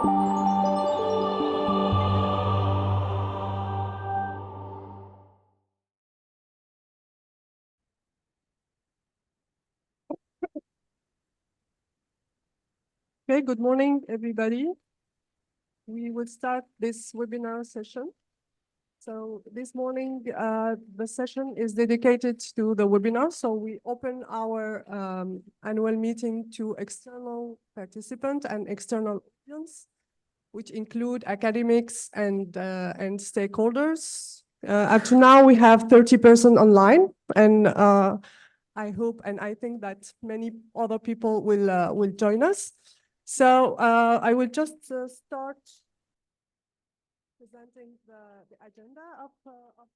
Okay, good morning, everybody. We will start this webinar session. So this morning, the session is dedicated to the webinar. So we open our annual meeting to external participants and external audience, which include academics and stakeholders. Up to now, we have 30% online, and I hope and I think that many other people will join us. So I will just start presenting the agenda of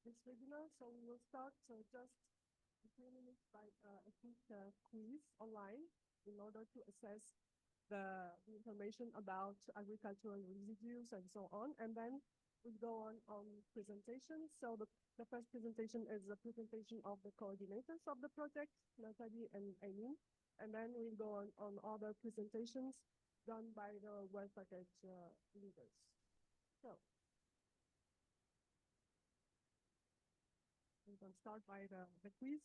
this webinar. So we will start just a few minutes by a quick quiz online in order to assess the information about agricultural residues and so on. And then we'll go on presentations. So the first presentation is a presentation of the coordinators of the project, Nathalie and Aileen. And then we'll go on other presentations done by the work package leaders. So we can start by the quiz.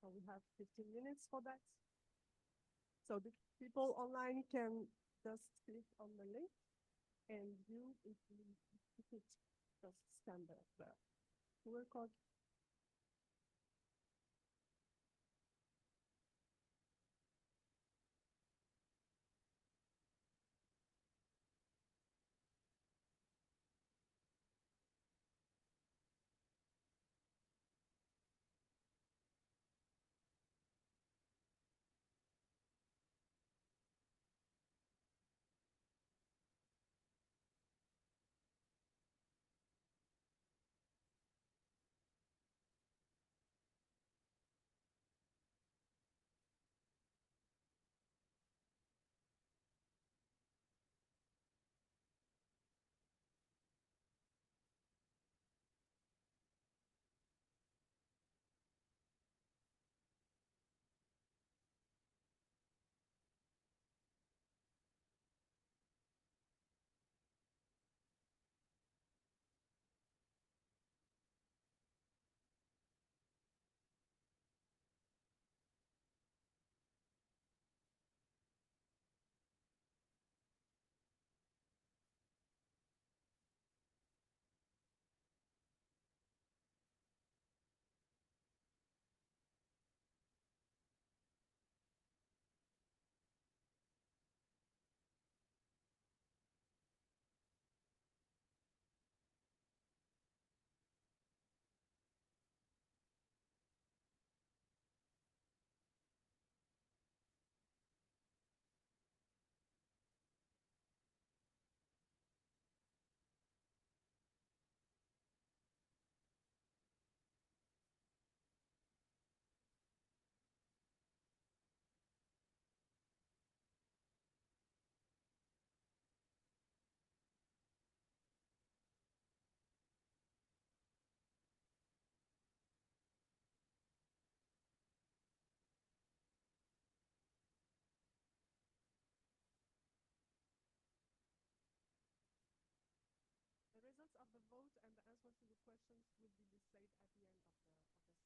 So we have 15 minutes for that. So the people online can just click on the link, and you, if you could just scan the QR code. The results of the vote and the answers to the questions will be displayed at the end of the session.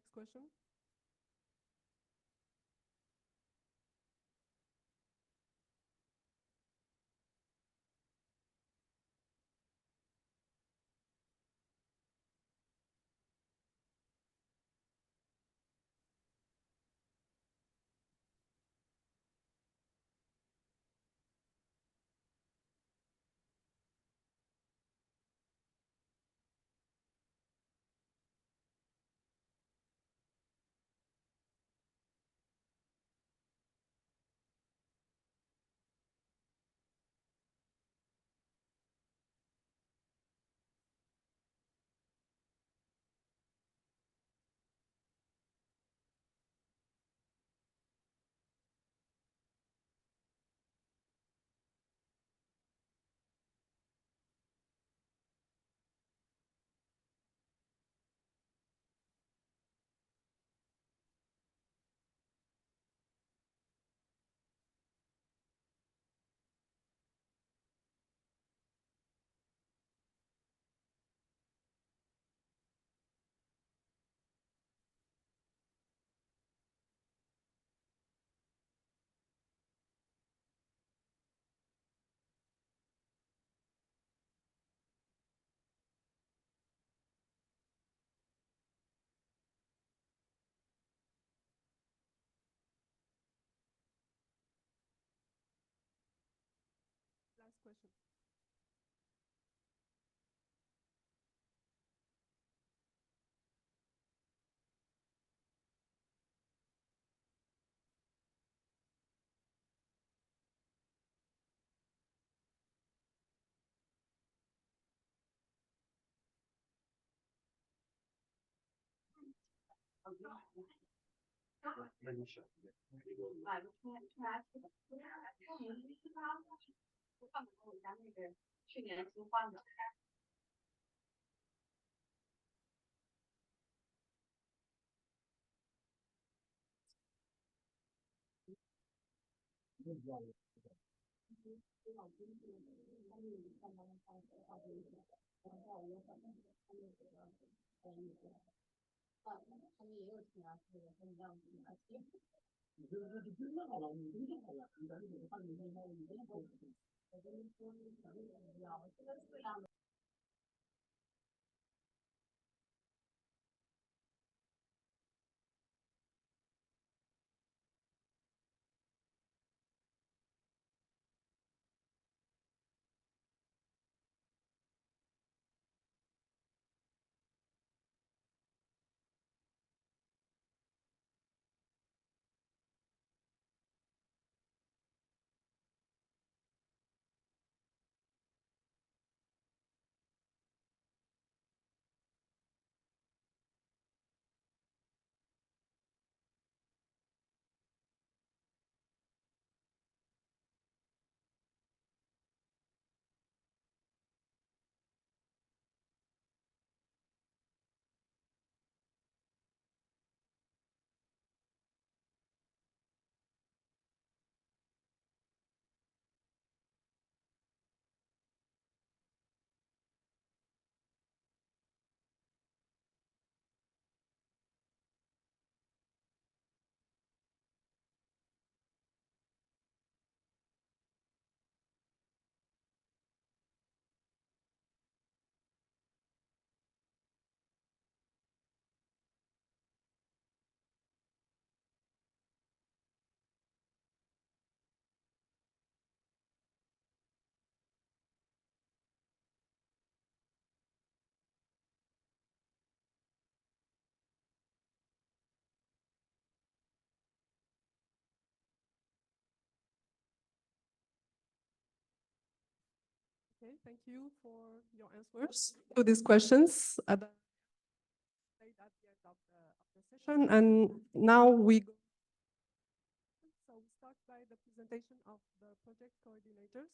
Next question. Last question. Okay, thank you for your answers to these questions at the end of the session. And now we go. So we start by the presentation of the project coordinators,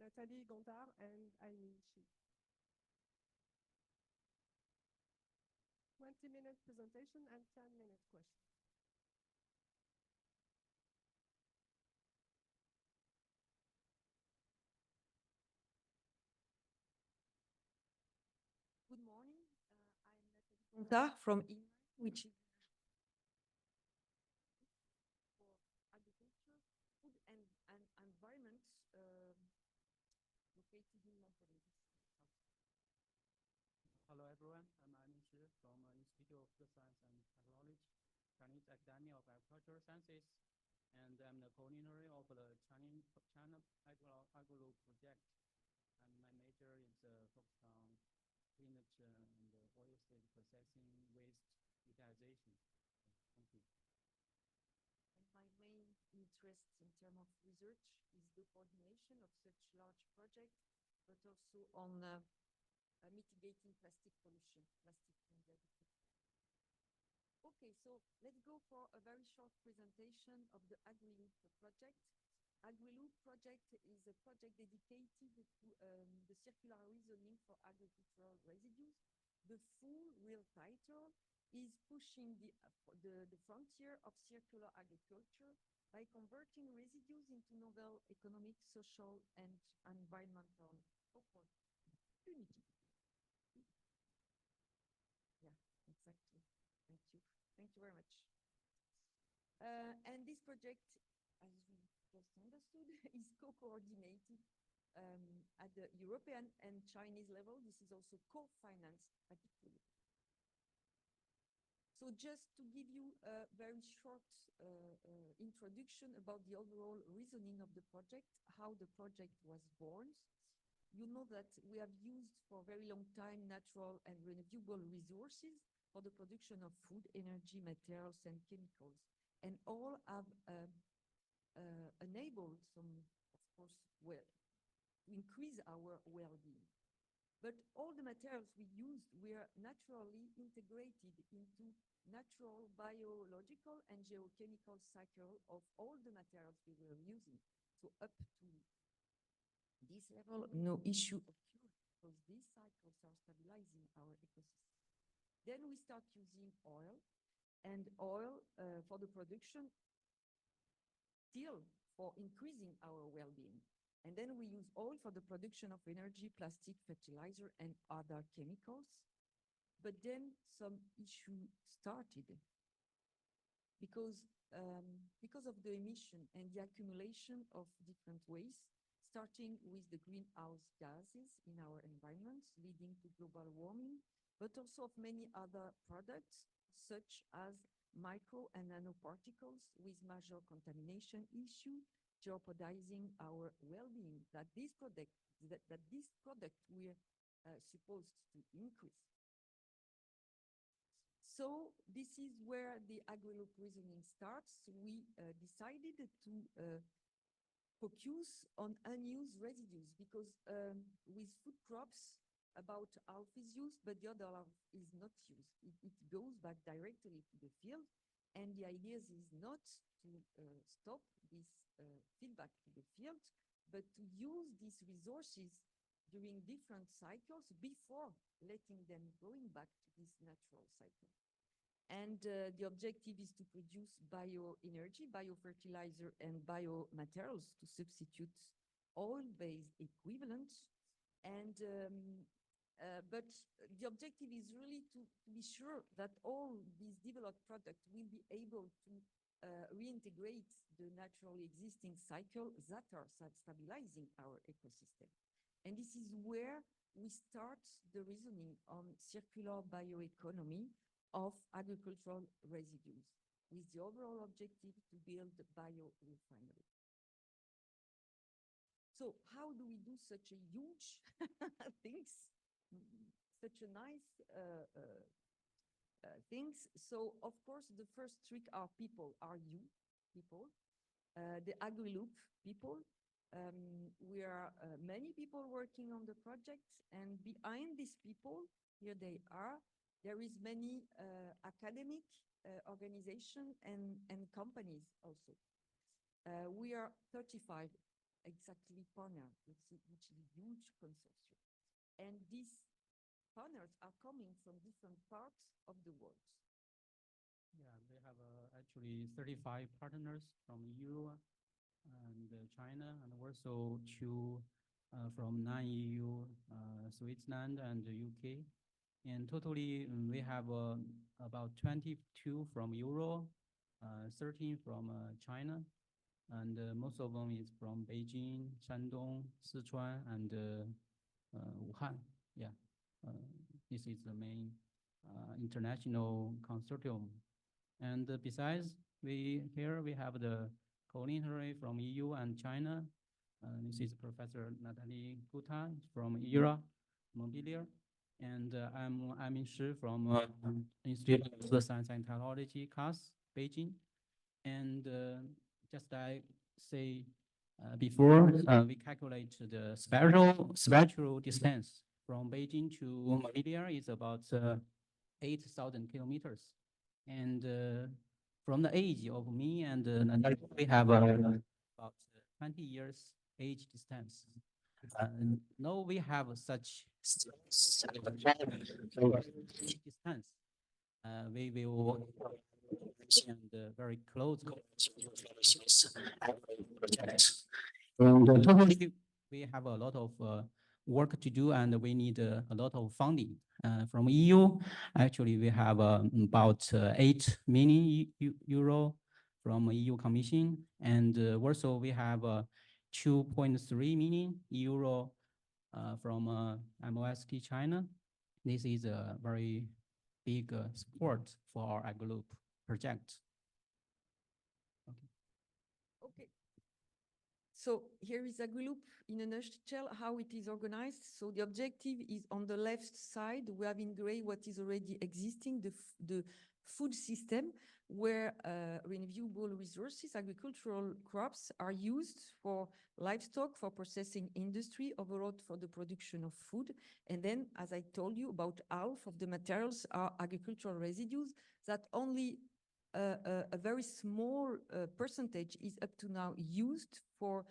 Nathalie Gontard and Aimee Shi. 20-minute presentation and 10-minute question. Good morning. I'm Nathalie Gontard from which is for agriculture, food, and environment located in Montpellier. Hello everyone, I'm Anin Shi from Institute of Food Science and Technology, Chinese Academy of Agricultural Sciences, and I'm the coordinator of the China AgriLoop project. And my major is focused on cleanage and oil-stage processing waste utilization. Thank you. And my main interest in terms of research is the coordination of such large projects, but also on mitigating plastic pollution, plastic from the agriculture. Okay, so let's go for a very short presentation of the AgriLoop project. AgriLoop project is a project dedicated to the circular reasoning for agricultural residues. The full real title is pushing the frontier of circular agriculture by converting residues into novel economic, social, and environmental opportunities. Yeah, exactly. Thank you. Thank you very much. And this project, as we just understood, is co-coordinated at the European and Chinese level. This is also co-financed at the PHA. So just to give you a very short introduction about the overall reasoning of the project, how the project was born. You know that we have used for a very long time natural and renewable resources for the production of food, energy, materials, and chemicals. And all have enabled some, of course, increase our well-being. But all the materials we used were naturally integrated into natural, biological, and geochemical cycle of all the materials we were using. So up to this level, no issue occurred because these cycles are stabilizing our ecosystem. Then we start using oil, and oil for the production, still for increasing our well-being. And then we use oil for the production of energy, plastic, fertilizer, and other chemicals. But then some issue started because of the emission and the accumulation of different waste, starting with the greenhouse gases in our environments, leading to global warming, but also of many other products, such as micro and nanoparticles with major contamination issue, jeopardizing our well-being, that this product we're supposed to increase. So this is where the AgriLoop reasoning starts. We decided to focus on unused residues because with food crops, about half is used, but the other half is not used. It goes back directly to the field, and the idea is not to stop this feedback to the field, but to use these resources during different cycles before letting them going back to this natural cycle. And the objective is to produce bioenergy, biofertilizer, and biomaterials to substitute oil-based equivalents. And but the objective is really to be sure that all these developed products will be able to reintegrate the naturally existing cycle that are stabilizing our ecosystem. And this is where we start the reasoning on circular bioeconomy of agricultural residues, with the overall objective to build biorefinery. So how do we do such a huge things? Such a nice things. So of course, the first trick are people, are you people, the AgriLoop people. We are many people working on the project, and behind these people, here they are, there is many academic organizations and companies also. We are 35 exactly partners, which is a huge consortium. And these partners are coming from different parts of the world. Yeah, they have actually 35 partners from EU and China, and also two from non-EU, Switzerland and the UK. And totally, we have about 22 from Euro, 13 from China, and most of them is from Beijing, Shandong, Sichuan, and Wuhan. Yeah, this is the main international consortium. And besides, here we have the culinary from EU and China. This is Professor Natalie Guta from ERA, Montpellier. And I'm in Shi from Institute of Science and Technology, CAS, Beijing. And just I say before, we calculate the spatial distance from Beijing to Montpellier is about 8,000 kilometers. And from the age of me and Natalie, we have about 20 years age distance. Now we have such distance. We will and very close project. And totally, we have a lot of work to do, and we need a lot of funding from EU. Actually, we have about 8 million euro from EU Commission, and also we have 2.3 million euro from MOST China. This is a very big support for our AgriLoop project. Okay. So here is AgriLoop in a nutshell, how it is organized. So the objective is on the left side, we have in gray what is already existing, the food system, where renewable resources, agricultural crops are used for livestock, for processing industry, overall for the production of food. And then, as I told you, about half of the materials are agricultural residues that only a very small percentage is up to now used for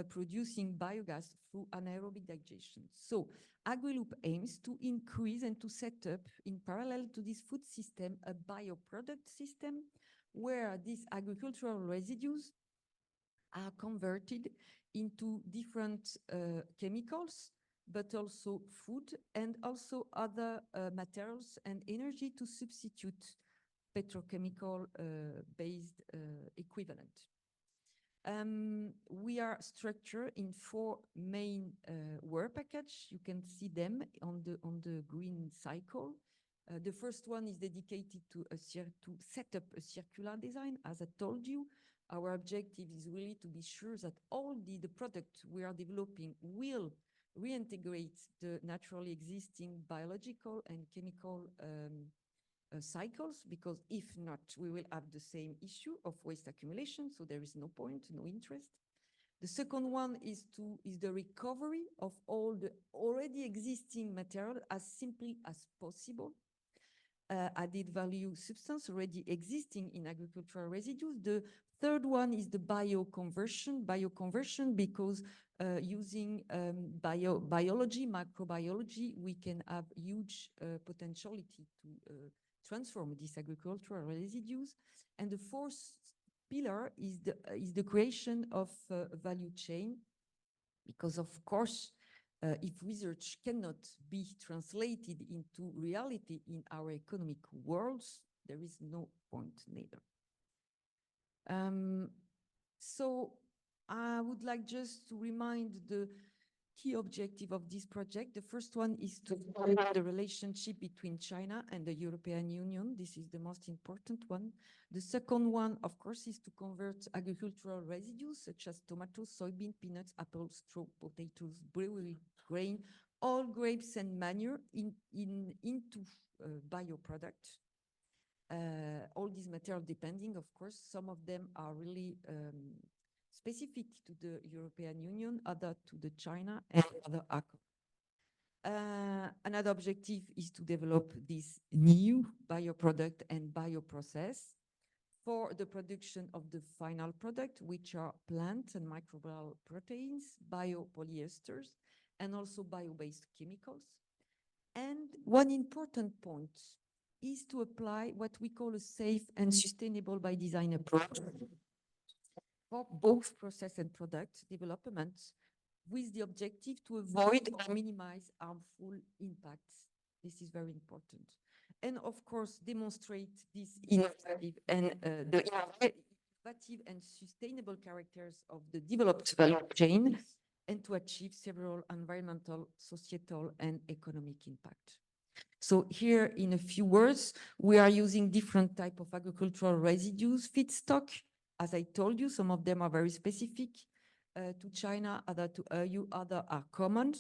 producing biogas through anaerobic digestion. So AgriLoop aims to increase and to set up in parallel to this food system a bioproduct system where these agricultural residues are converted into different chemicals, but also food and also other materials and energy to substitute petrochemical based equivalent. We are structured in 4 main work package. You can see them on the green cycle. The first one is dedicated to set up a circular design. As I told you, our objective is really to be sure that all the product we are developing will reintegrate the naturally existing biological and chemical cycles, because if not, we will have the same issue of waste accumulation, so there is no point, no interest. The second one is the recovery of all the already existing material as simply as possible. Added value substance already existing in agricultural residues. The third one is the bioconversion because using biology, microbiology, we can have huge potentiality to transform these agricultural residues. And the fourth pillar is the creation of a value chain, because of course, if research cannot be translated into reality in our economic worlds, there is no point neither. So I would like just to remind the key objective of this project. The first one is to find the relationship between China and the European Union. This is the most important one. The second one, of course, is to convert agricultural residues such as tomatoes, soybean, peanuts, apples, straw, potatoes, brewery, grain, all grapes and manure into bioproduct. All these materials depending, of course, some of them are really specific to the European Union, other to the China, and other another objective is to develop this new bioproduct and bioprocess for the production of the final product, which are plant and microbial proteins, biopolyesters, and also bio-based chemicals. And one important point is to apply what we call a safe and sustainable by design approach for both process and product development, with the objective to avoid or minimize harmful impacts This is very important. And of course, demonstrate this innovative and the innovative and sustainable characters of the developed value chain, and to achieve several environmental, societal, and economic impact. So here, in a few words, we are using different type of agricultural residues feedstock. As I told you, some of them are very specific to China, other to EU, other are common.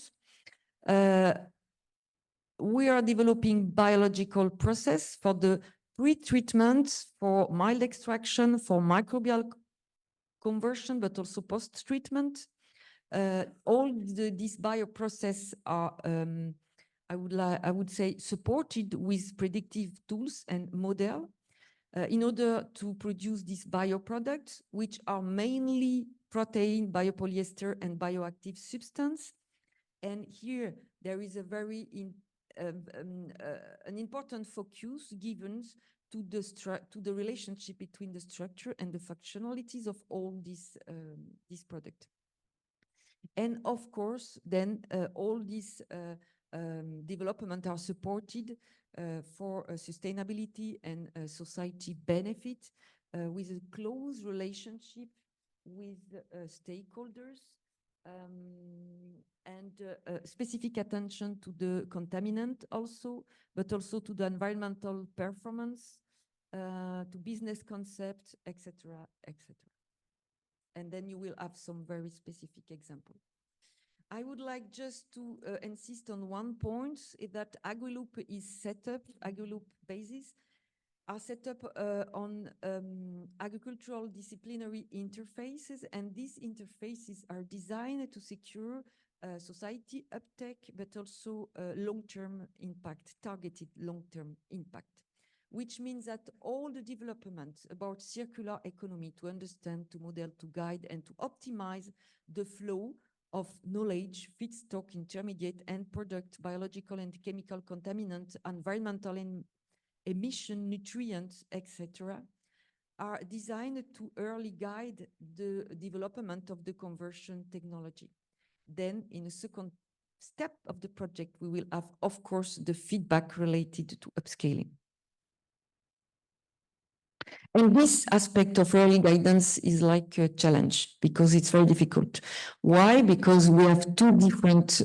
We are developing biological process for the pre-treatment, for mild extraction, for microbial conversion, but also post-treatment. All these bioprocess are, I would say, supported with predictive tools and model in order to produce these bioproducts, which are mainly protein, biopolyester, and bioactive substance. And here there is a very an important focus given to the relationship between the structure and the functionalities of all this product. And of course, then all these development are supported for sustainability and society benefit with a close relationship with stakeholders and specific attention to the contaminant also, but also to the environmental performance, to business concept, etc., etc. And then you will have some very specific example. I would like just to insist on one point, is that AgriLoop is set up, AgriLoop bases are set up on agricultural disciplinary interfaces, and these interfaces are designed to secure society uptake, but also long-term impact, targeted long-term impact, which means that all the development about circular economy to understand, to model, to guide, and to optimize the flow of knowledge, feedstock, intermediate, end product, biological and chemical contaminant, environmental and emission, nutrients, etc., are designed to early guide the development of the conversion technology. Then in a second step of the project, we will have, of course, the feedback related to upscaling. And this aspect of early guidance is like a challenge because it's very difficult. Why? Because we have two different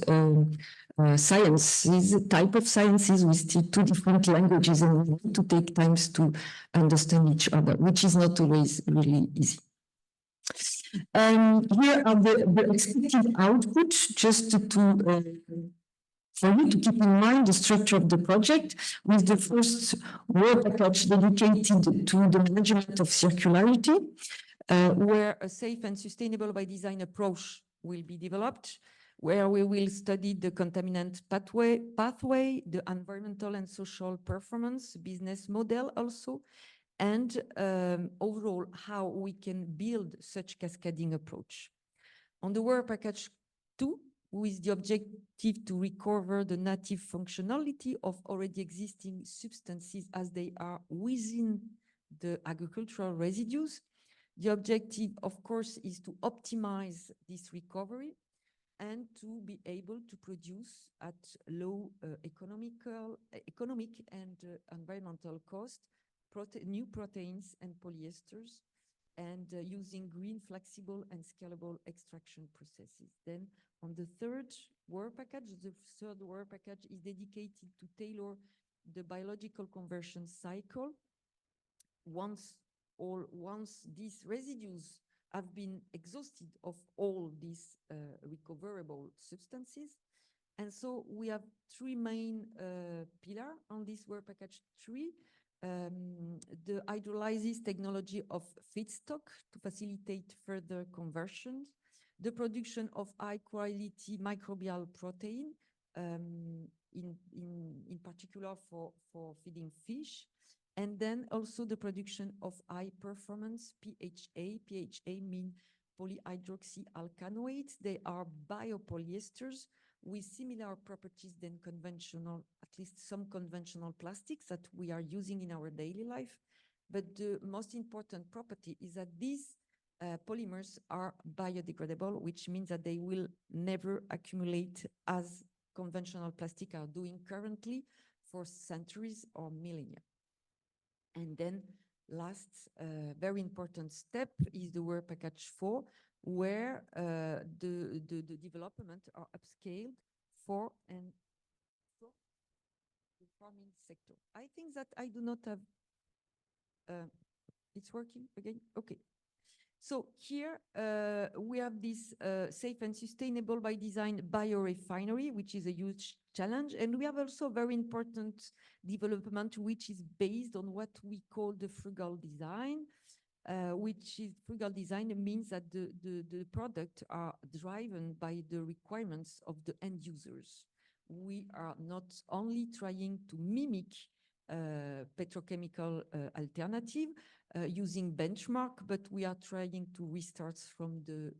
sciences, type of sciences with two different languages, and we need to take times to understand each other, which is not always really easy. Here are the expected output, just for you to keep in mind the structure of the project, with the first work package dedicated to the management of circularity, where a safe and sustainable by design approach will be developed, where we will study the contaminant pathway, the environmental and social performance, business model also, and overall how we can build such cascading approach. On the work package 2, with the objective to recover the native functionality of already existing substances as they are within the agricultural residues. The objective, of course, is to optimize this recovery and to be able to produce at low economic and environmental cost new proteins and polyesters, and using green, flexible, and scalable extraction processes. Then on the third work package is dedicated to tailor the biological conversion cycle. Once these residues have been exhausted of all these recoverable substances. And so we have three main pillars on this work package 3. The hydrolysis technology of feedstock to facilitate further conversions, the production of high-quality microbial protein, in particular for feeding fish, and then also the production of high-performance PHA. PHA means polyhydroxyalkanoates. They are biopolyesters with similar properties than conventional, at least some conventional plastics that we are using in our daily life. But the most important property is that these polymers are biodegradable, which means that they will never accumulate as conventional plastic are doing currently, for centuries or millennia. And then last, very important step is the work package 4, where the development are upscaled for and for the farming sector. I think that I do not have, it's working again? Okay. So here we have this safe and sustainable by design biorefinery, which is a huge challenge. And we have also very important development, which is based on what we call the frugal design, which is frugal design means that the product are driven by the requirements of the end users. We are not only trying to mimic petrochemical alternative using benchmark, but we are trying to restart from the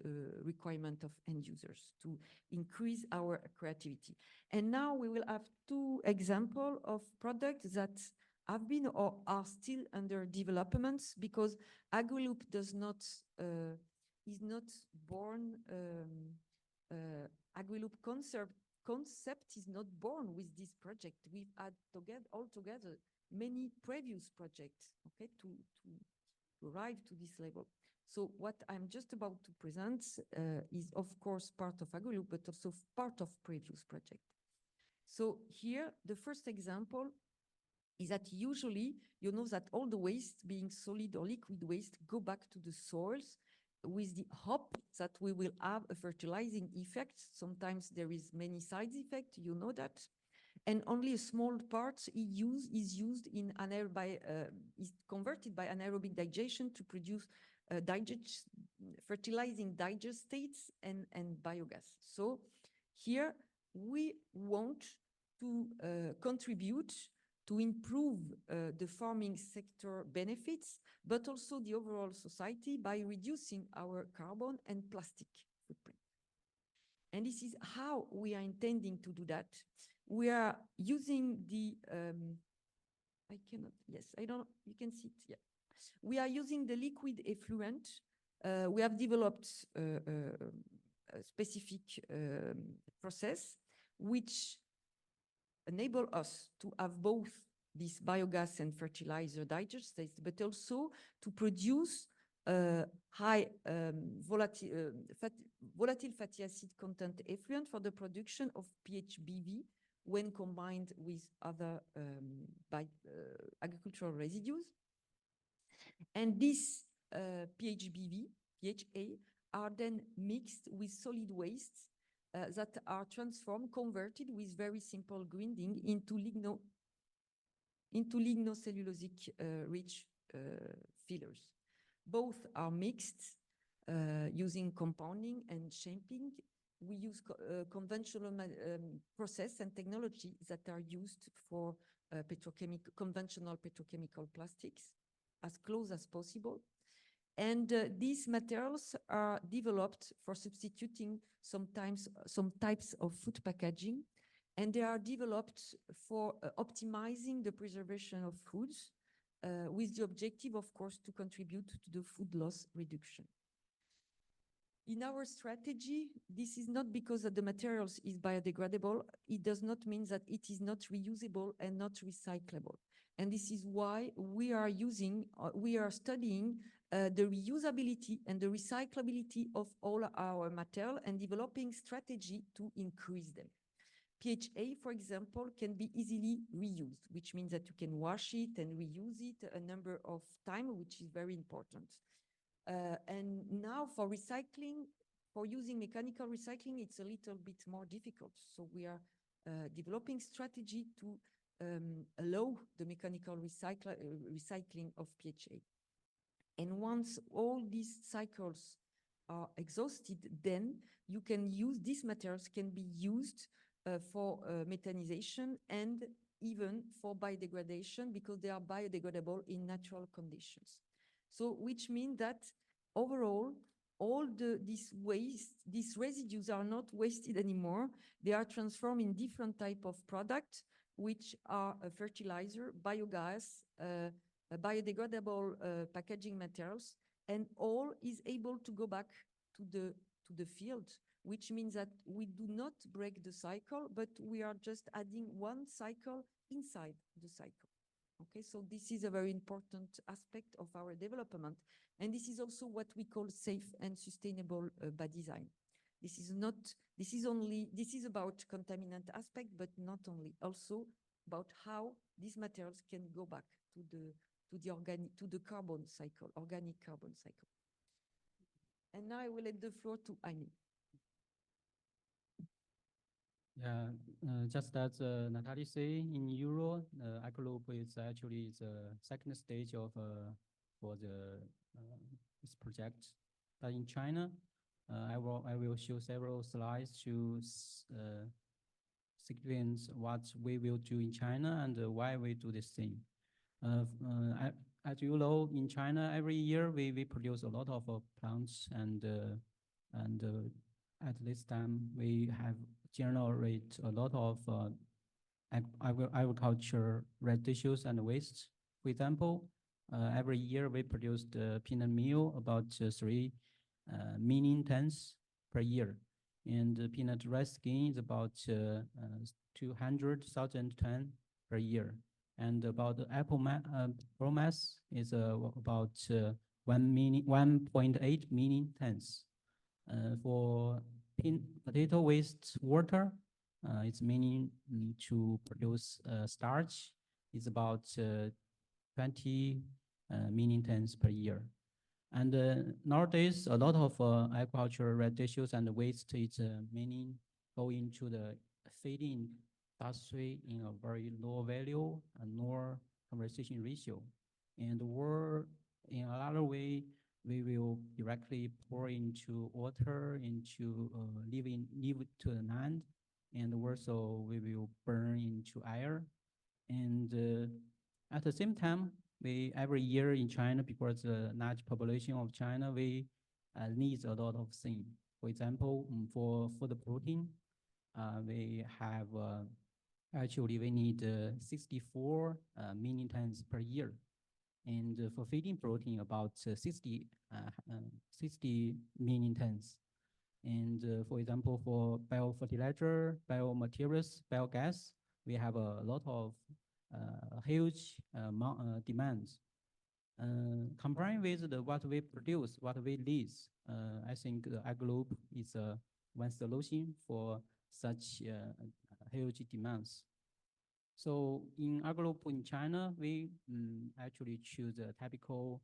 requirement of end users to increase our creativity. And now we will have 2 examples of products that have been or are still under development, because AgriLoop is not born, AgriLoop concept is not born with this project. We've had all together many previous projects, okay, to arrive to this level. So what I'm just about to present is of course part of AgriLoop, but also part of previous project. So here, the first example is that usually, you know that all the waste, being solid or liquid waste, go back to the soils with the hope that we will have a fertilizing effect. Sometimes there is many side effects, you know that. And only a small part is used in is converted by anaerobic digestion to produce fertilizing digestate and biogas. So here we want to contribute to improve the farming sector benefits, but also the overall society by reducing our carbon and plastic footprint. And this is how we are intending to do that. We are using the, you can see it, yeah. We are using the liquid effluent. We have developed a specific process which enable us to have both this biogas and fertilizer digestate, but also to produce high volatile fatty acid content effluent for the production of PHBV when combined with other agricultural residues. And this PHBV, PHA, are then mixed with solid wastes that are transformed, converted with very simple grinding into lignocellulosic rich fillers. Both are mixed using compounding and shaping. We use conventional process and technology that are used for conventional petrochemical plastics as close as possible. And these materials are developed for substituting some types of food packaging, and they are developed for optimizing the preservation of foods with the objective, of course, to contribute to the food loss reduction. In our strategy, this is not because that the materials is biodegradable. It does not mean that it is not reusable and not recyclable. And this is why we are studying the reusability and the recyclability of all our material and developing strategy to increase them. PHA, for example, can be easily reused, which means that you can wash it and reuse it a number of times, which is very important. And now for recycling, for using mechanical recycling, it's a little bit more difficult. So we are developing strategy to allow the mechanical recycling of PHA. And once all these cycles are exhausted, then you can use, these materials can be used for methanization and even for biodegradation, because they are biodegradable in natural conditions. So which means that overall, all this waste, these residues are not wasted anymore. They are transformed in different type of products, which are a fertilizer, biogas, biodegradable packaging materials, and all is able to go back to the field, which means that we do not break the cycle, but we are just adding one cycle inside the cycle. Okay, so this is a very important aspect of our development. And this is also what we call safe and sustainable by design. This is not, this is about contaminant aspect, but not only, also about how these materials can go back to the carbon cycle, organic carbon cycle. And now I will let the floor to Aini. Yeah, just as Natalie say, in Euro, AgriLoop is actually the second stage of for this project. But in China, I will show several slides to sequence what we will do in China and why we do this thing. As you know, in China, every year we produce a lot of plants and at this time we have generate a lot of agriculture residues and wastes. For example, every year we produce the peanut meal about 3 million tons per year. And the peanut rice skin is about 200,000 tons per year. And about the apple mass is about 1.8 million tons. For potato waste water, it's meaning to produce starch is about 20 million tons per year. And nowadays, a lot of agricultural residues and waste is meaning go into the feeding industry in a very low value and low conversation ratio. And or in another way, we will directly pour into water, into leave to the land, and also we will burn into air. And at the same time, we every year in China, because the large population of China, we needs a lot of things. For example, for the protein, we have actually we need 64 million tons per year. And for feeding protein, about 60 million tons. And for example, for biofertilizer, biomaterials, biogas, we have a lot of huge demands. Comparing with what we produce, what we lease, I think the AgriLoop is one solution for such huge demands. So in AgriLoop in China, we actually choose typical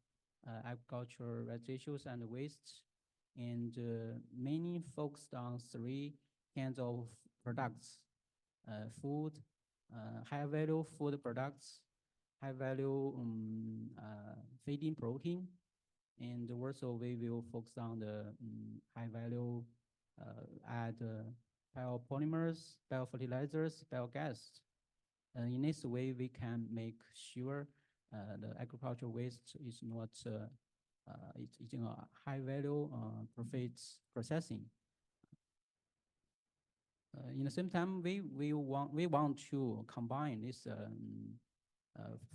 agricultural residues and wastes, and mainly focused on 3 kinds of products: food, high-value food products, high-value feeding protein, and also we will focus on the high-value add biopolymers, biofertilizers, biogas. In this way, we can make sure the agricultural waste is not it's in a high-value profits processing. In the same time, we want to combine this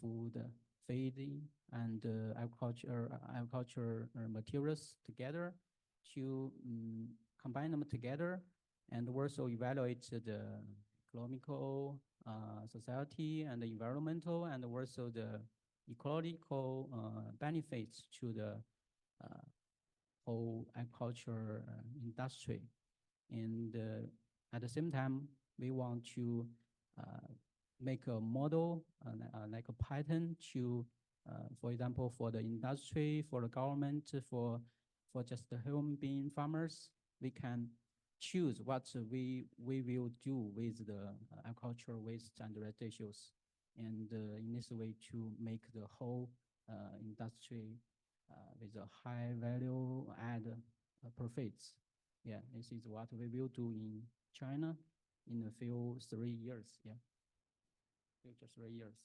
food, feeding, and agriculture materials together to combine them together, and also evaluate the economical, society, and the environmental, and also the ecological benefits to the whole agriculture industry. And at the same time, we want to make a model, like a pattern to, for example, for the industry, for the government, for just the human being farmers, we can choose what we will do with the agricultural waste and residues, and in this way to make the whole industry with a high value add profits. Yeah, this is what we will do in China in a few 3 years. Yeah, future 3 years.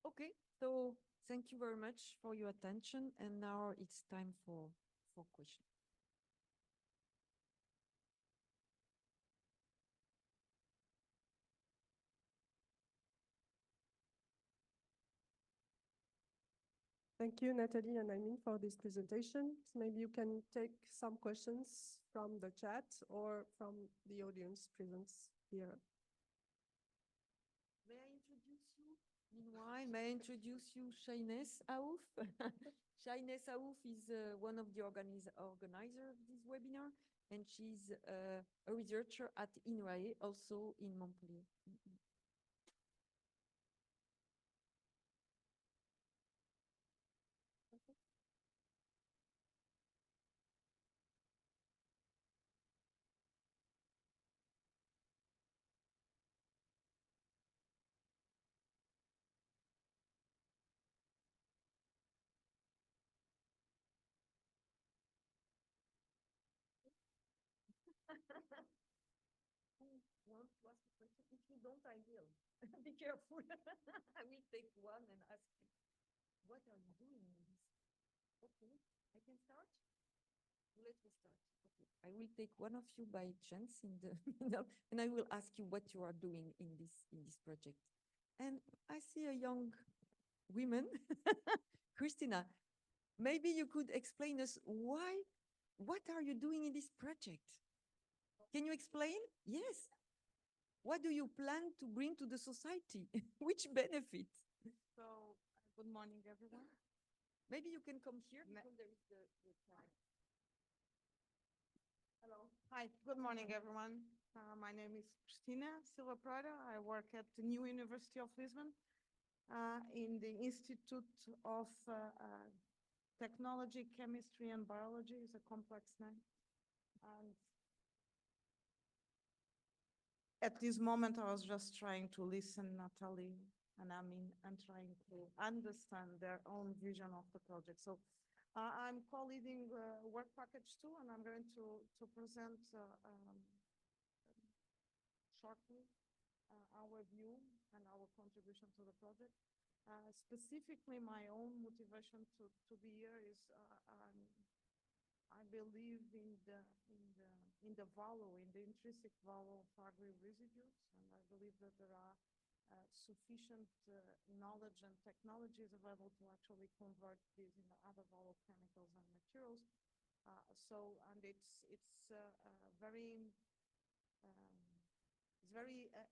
Okay, so thank you very much for your attention, and now it's time for questions. Thank you, Natalie and Aimee, for this presentation. Maybe you can take some questions from the chat or from the audience present here Fine, may I introduce you Shaines Aouf? Shaines Aouf is one of the organizer of this webinar, and she's a researcher at INRAE, also in Montpellier. Who wants to ask a question? If you don't, I will. Be careful. I will take one and ask you, what are you doing in this? Okay, I can start? Let me start. Okay. I will take one of you by chance in the middle, and I will ask you what you are doing in this project. And I see a young woman, Christina. Maybe you could explain us what are you doing in this project? Can you explain? Yes. What do you plan to bring to the society? Which benefit? So, good morning, everyone. Maybe you can come here because there is the time. Hello. Hi, good morning, everyone. My name is Cristina Silva Prada. I work at the New University of Lisbon in the Institute of Technology, Chemistry, and Biology. It's a complex name. And at this moment, I was just trying to listen, Natalie and Amin, and trying to understand their own vision of the project. So I'm co-leading work package 2, and I'm going to present shortly our view and our contribution to the project. Specifically, my own motivation to be here is I believe in the value, in the intrinsic value of agri-residues, and I believe that there are sufficient knowledge and technologies available to actually convert these into other value chemicals and materials. And it's very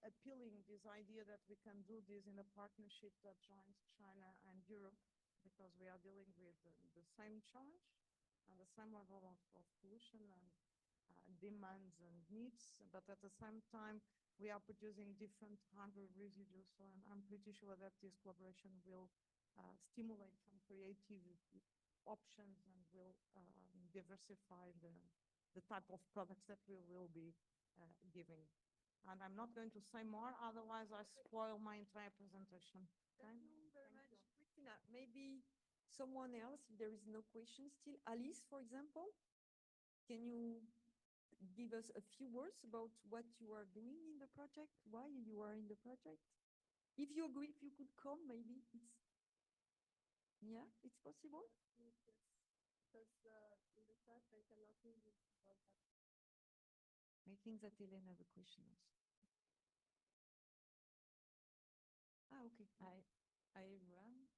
appealing, this idea that we can do this in a partnership that joins China and Europe, because we are dealing with the same challenge and the same level of pollution and demands and needs, but at the same time, we are producing different agri-residues. So I'm pretty sure that this collaboration will stimulate some creative options and will diversify the type of products that we will be giving. And I'm not going to say more, otherwise I spoil my entire presentation. Thank you very much, Christina. Maybe someone else, if there is no question still. Alice, for example, can you give us a few words about what you are doing in the project, why you are in the project? If you agree, if you could come, maybe it's, yeah, it's possible? Yes, because in the chat I cannot hear you about that. I think that Hélène have a question also. Okay. Hi, everyone.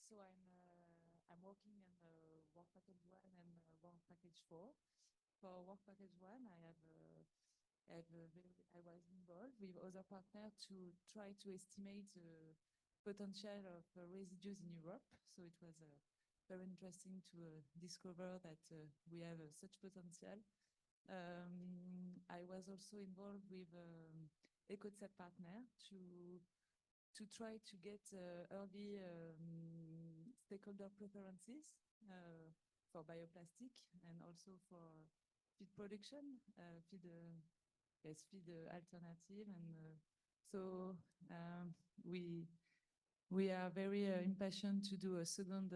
So I'm working on work package 1 and work package 4. For work package 1, I was involved with other partners to try to estimate the potential of residues in Europe. So it was very interesting to discover that we have such potential. I was also involved with EcoCEP partner to try to get early stakeholder preferences for bioplastic and also for feed production, feed alternative, and so we are very impatient to do a second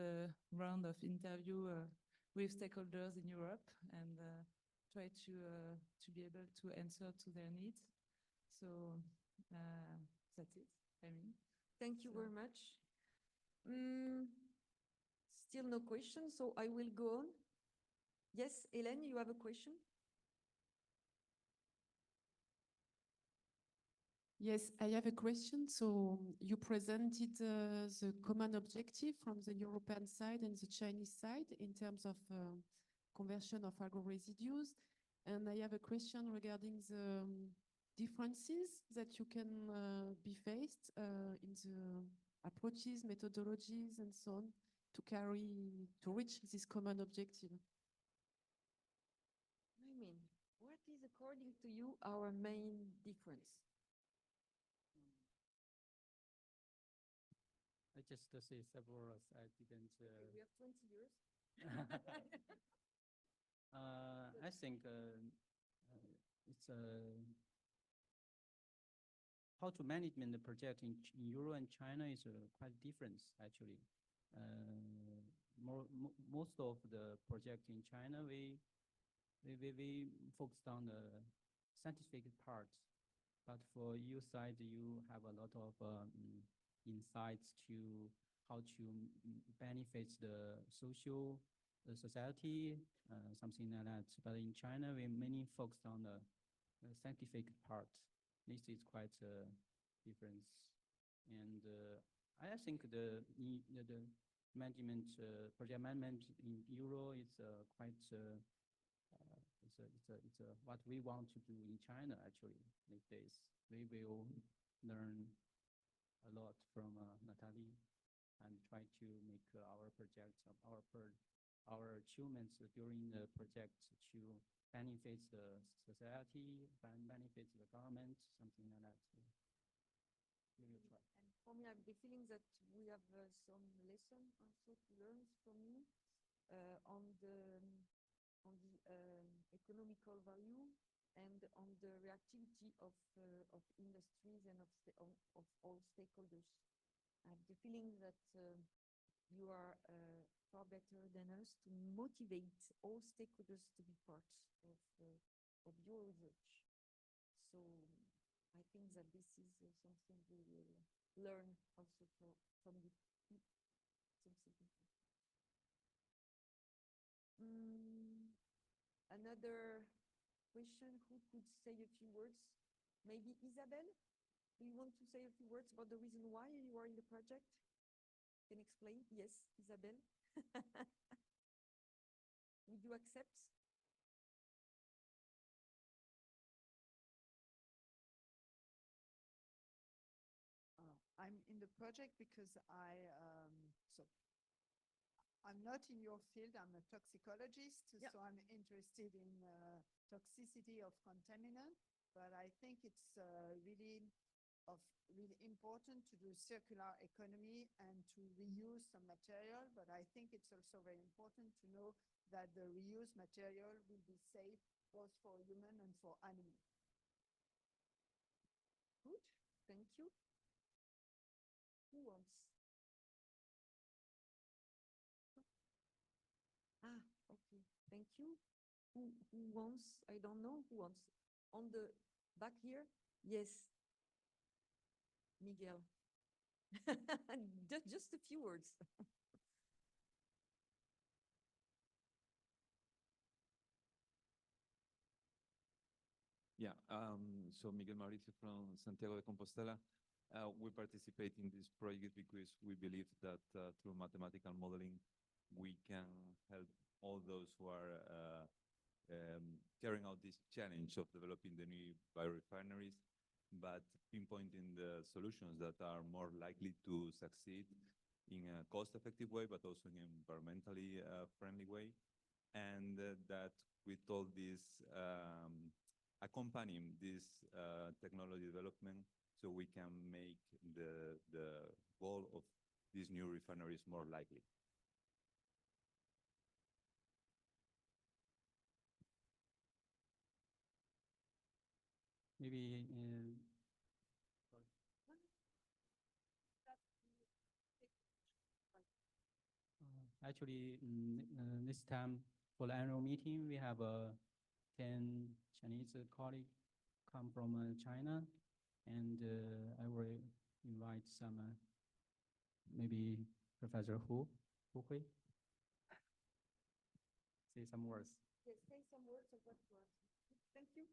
round of interview with stakeholders in Europe and try to be able to answer to their needs. So that's it. I mean, thank you very much. Still no questions, so I will go on. Yes, Hélène, you have a question? Yes, I have a question. So you presented the common objective from the European side and the Chinese side in terms of conversion of agro-residues. And I have a question regarding the differences that you can be faced in approaches, methodologies, and so on to reach this common objective? I mean, what is, according to you, our main difference? I just say several words. I didn't. We have 20 years. I think it's how to manage the project in Europe and China is quite different actually. Most of the project in China we focused on the scientific part, but for EU side you have a lot of insights to how to benefit the social society, something like that. But in China, we mainly focused on the scientific part. This is quite a difference. And I think the management, project management in Euro is quite, it's what we want to do in China actually these days. We will learn a lot from Natalie and try to make our projects, our achievements during the project to benefit the society, benefit the government, something like that. We will try. And for me, I have the feeling that we have some lesson also to learn from you on the economical value and on the reactivity of industries and of all stakeholders. I have the feeling that you are far better than us to motivate all stakeholders to be part of your research. So I think that this is something we will learn also from you. Another question, who could say a few words? Maybe Isabelle? Do you want to say a few words about the reason why you are in the project? Can explain? Yes, Isabelle. Would you accept? I'm in the project because I'm not in your field. I'm a toxicologist, Yeah. so I'm interested in toxicity of contaminant. But I think it's really important to do circular economy and to reuse some material. But I think it's also very important to know that the reused material will be safe both for human and for animal. Good, thank you. Who wants? Ah, okay, thank you. Who wants? I don't know who wants. On the back here? Yes. Miguel. Just a few words. Yeah, so Miguel Mauricio from Santiago de Compostela. We participate in this project because we believe that through mathematical modeling, we can help all those who are carrying out this challenge of developing the new biorefineries, but pinpointing the solutions that are more likely to succeed in a cost-effective way, but also in an environmentally friendly way. And that with all this accompanying this technology development, so we can make the goal of these new refineries more likely. Maybe actually this time for the annual meeting, we have 10 Chinese colleagues come from China, and I will invite some, maybe Professor Hu Hui, say some words. Yes, say some words of what you are. Thank you.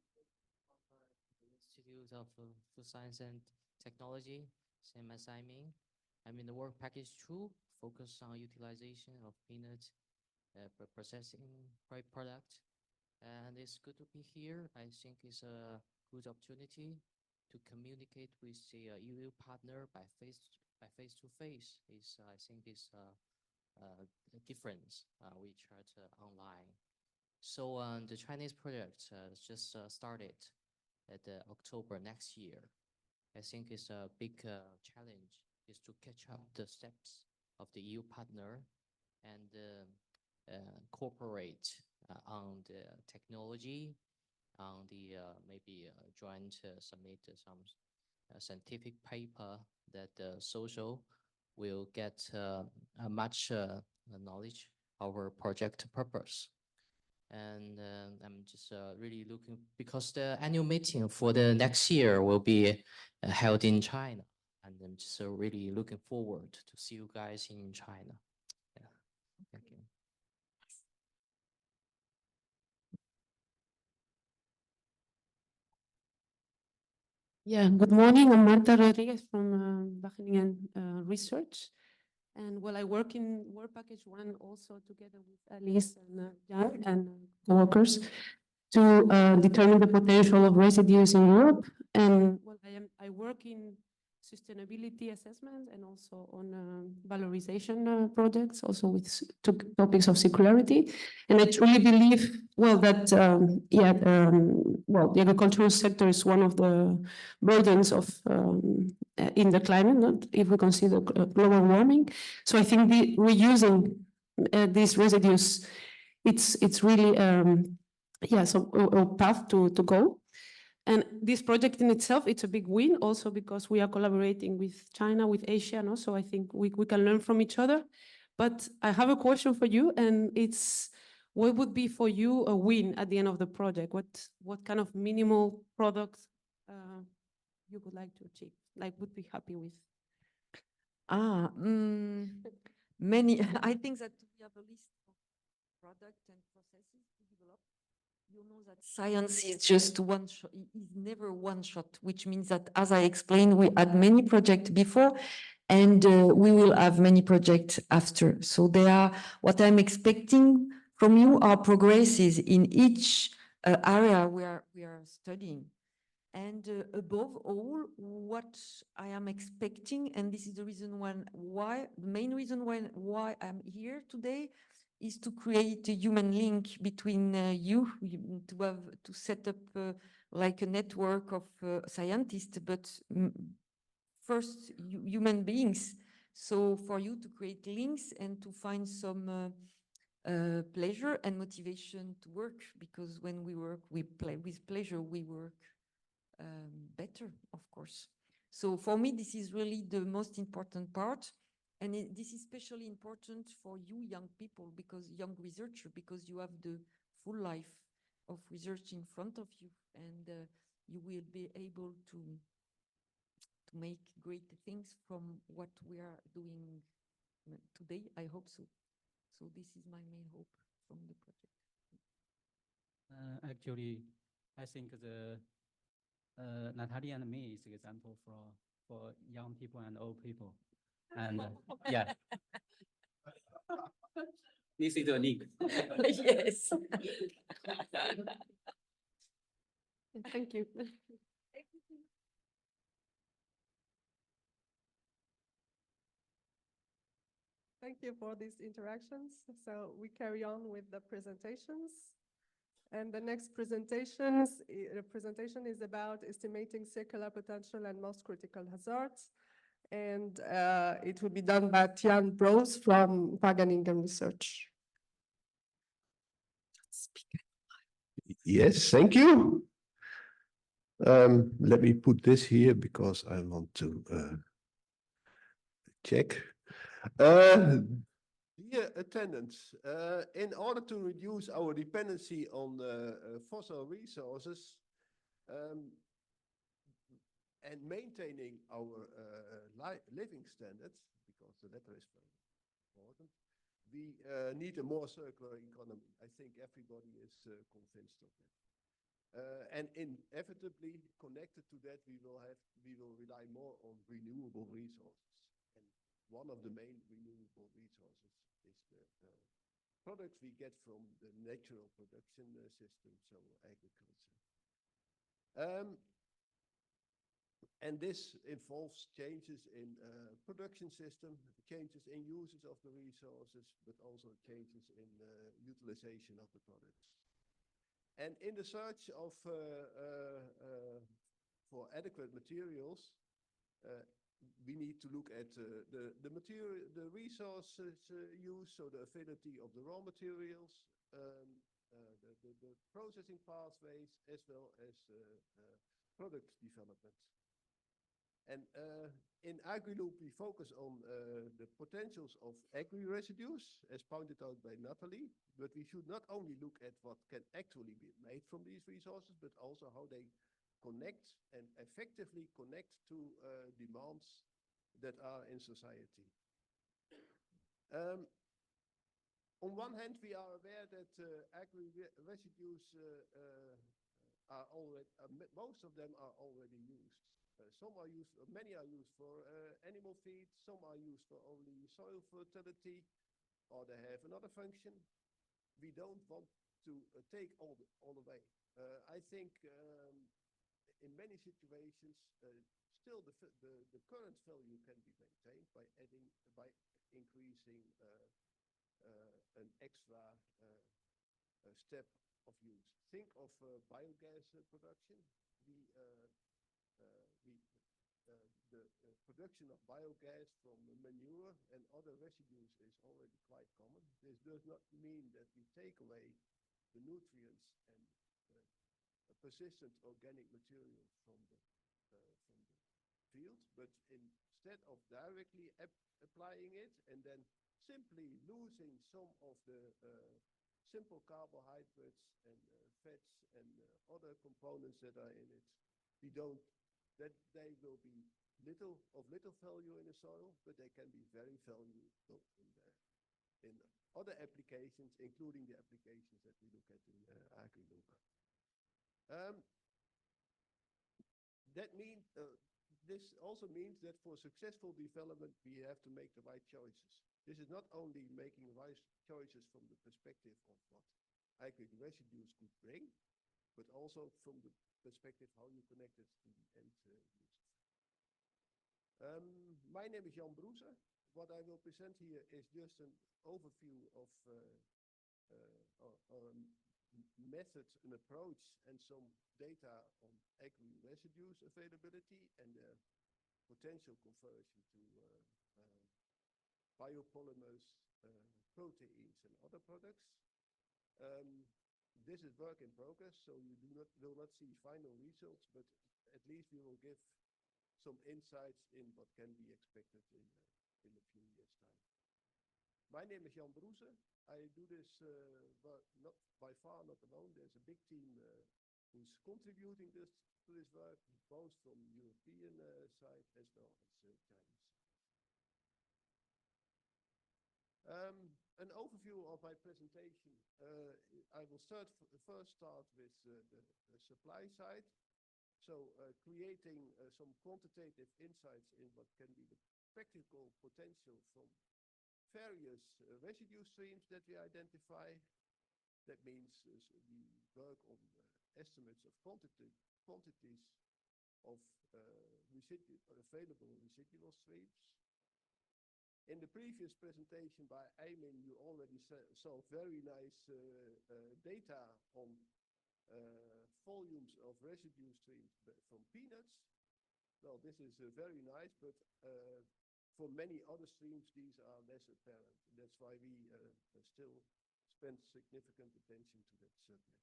Institute of Food Science and Technology, same as I'm in the work package 2, focus on utilization of peanut processing product. And it's good to be here. I think it's a good opportunity to communicate with the EU partner by by face to face is, I think, is a difference. We tried online. So the Chinese project just started at October next year. I think it's a big challenge is to catch up the steps of the EU partner and cooperate on the technology, on the maybe joint submit some scientific paper that social will get a much knowledge our project purpose. And I'm just really looking, because the annual meeting for the next year will be held in China. And I'm just really looking forward to see you guys in China. Yeah, thank you. Yeah, good morning. I'm Marta Rodriguez from Wageningen Research. And well, I work in Work Package 1 also together with Alice and Jan and co-workers to determine the potential of residues in Europe. And well, I work in sustainability assessment and also on valorization projects, also with topics of circularity. And I truly believe, well, that well, the agricultural sector is one of the burdens of in the climate, not if we consider global warming. So I think the reusing these residues, it's really so a path to go. And this project in itself, it's a big win also because we are collaborating with China, with Asia, no? So I think we can learn from each other. But I have a question for you, and it's, what would be for you a win at the end of the project? What kind of minimal product you would like to achieve, like would be happy with? Many, I think that we have a list of products and processes to develop. You know that science is just one shot, is never one shot, which means that, as I explained, we had many projects before, and we will have many projects after. So they are, what I'm expecting from you are progresses in each area we are studying. And above all, what I am expecting, and this is the reason why, the main reason why I'm here today, is to create a human link between to set up like a network of scientists, but first human beings. So for you to create links and to find some pleasure and motivation to work, because when we work with pleasure, we work better, of course. So for me, this is really the most important part. And this is especially important for you young people, because young researcher, because you have the full life of research in front of you, and you will be able to make great things from what we are doing today. I hope so. So this is my main hope from the project. Actually, I think the Natalia and me is an example for young people and old people. And yeah, this is unique. Yes. Thank you. Thank you for these interactions. So we carry on with the presentations. And the next presentation is about estimating circular potential and most critical hazards. And it will be done by Tian Bros from Wageningen Research. Yes, thank you. Let me put this here because I want to check. Dear attendants, in order to reduce our dependency on fossil resources and maintaining our living standards, because the latter is very important, we need a more circular economy. I think everybody is convinced of that. And inevitably connected to that, we will rely more on renewable resources. And one of the main renewable resources is the products we get from the natural production system, so agriculture. And this involves changes in production system, changes in usage of the resources, but also changes in utilization of the products. And in the search of for adequate materials, we need to look at the material, the resources used, so the availability of the raw materials, the processing pathways, as well as product development. And in AgriLoop, we focus on the potentials of agri-residues, as pointed out by Natalie, but we should not only look at what can actually be made from these resources, but also how they connect and effectively connect to demands that are in society. On one hand, we are aware that agri-residues are already, most of them are already used. Some are used, many are used for animal feed, some are used for only soil fertility, or they have another function. We don't want to take all away. I think in many situations, still the current value can be maintained by increasing an extra step of use. Think of biogas production. The production of biogas from manure and other residues is already quite common. This does not mean that we take away the nutrients and persistent organic material from the field, but instead of directly applying it and then simply losing some of the simple carbohydrates and fats and other components that are in it, that they will be little value in the soil, but they can be very valuable in other applications, including the applications that we look at in AgriLoop. This also means that for successful development, we have to make the right choices. This is not only making right choices from the perspective of what agri-residues could bring, but also from the perspective how you connect it to the end user. My name is Jan Broese. What I will present here is just an overview of method, an approach, and some data on agri-residues availability and their potential conversion to biopolymers, proteins, and other products. This is work in progress, so you will not see final results, but at least we will give some insights in what can be expected in a few years' time. My name is Jan Broese. I do this not by far not alone. There's a big team who's contributing to this work, both from European side as well as Chinese. An overview of my presentation. I will first start with the supply side. So creating some quantitative insights in what can be the practical potential from various residue streams that we identify. That means we work on estimates of quantities of available residual streams. In the previous presentation by Aymin, you already saw very nice data on volumes of residue streams from peanuts. Well, this is very nice, but for many other streams, these are less apparent. That's why we still spend significant attention to that subject.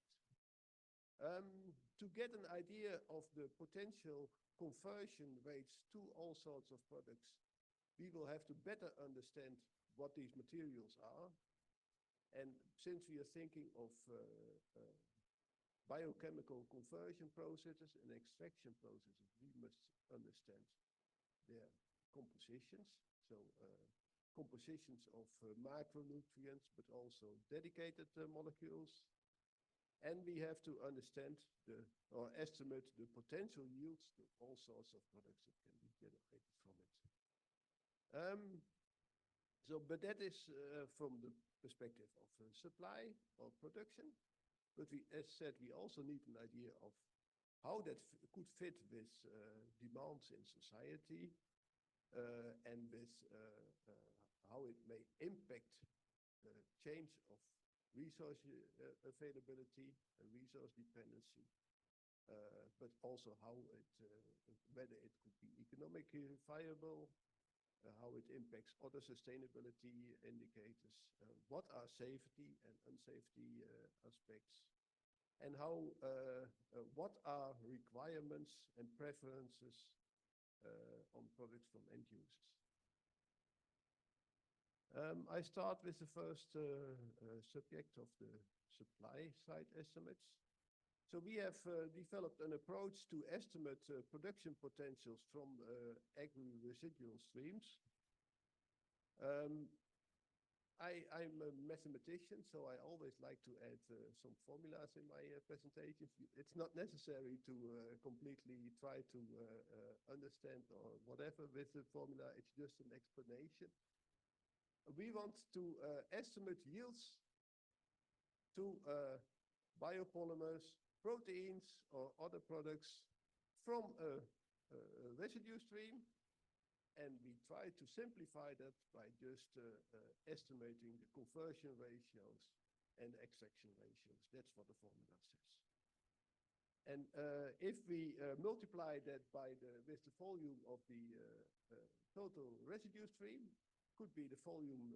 To get an idea of the potential conversion rates to all sorts of products, we will have to better understand what these materials are. And since we are thinking of biochemical conversion processes and extraction processes, we must understand their compositions. So compositions of micronutrients, but also dedicated molecules. And we have to understand or estimate the potential yields to all sorts of products that can be generated from it. But that is from the perspective of supply or production. But as said, we also need an idea of how that could fit with demands in society and with how it may impact change of resource availability and resource dependency, but also how it, whether it could be economically viable, how it impacts other sustainability indicators, what are safety and unsafety aspects, and how what are requirements and preferences on products from end users. I start with the first subject of the supply side estimates. So we have developed an approach to estimate production potentials from agri-residual streams. I'm a mathematician, so I always like to add some formulas in my presentations. It's not necessary to completely try to understand or whatever with the formula. It's just an explanation. We want to estimate yields to biopolymers, proteins, or other products from a residue stream. And we try to simplify that by just estimating the conversion ratios and extraction ratios. That's what the formula says. And if we multiply that by with the volume of the total residue stream, could be the volume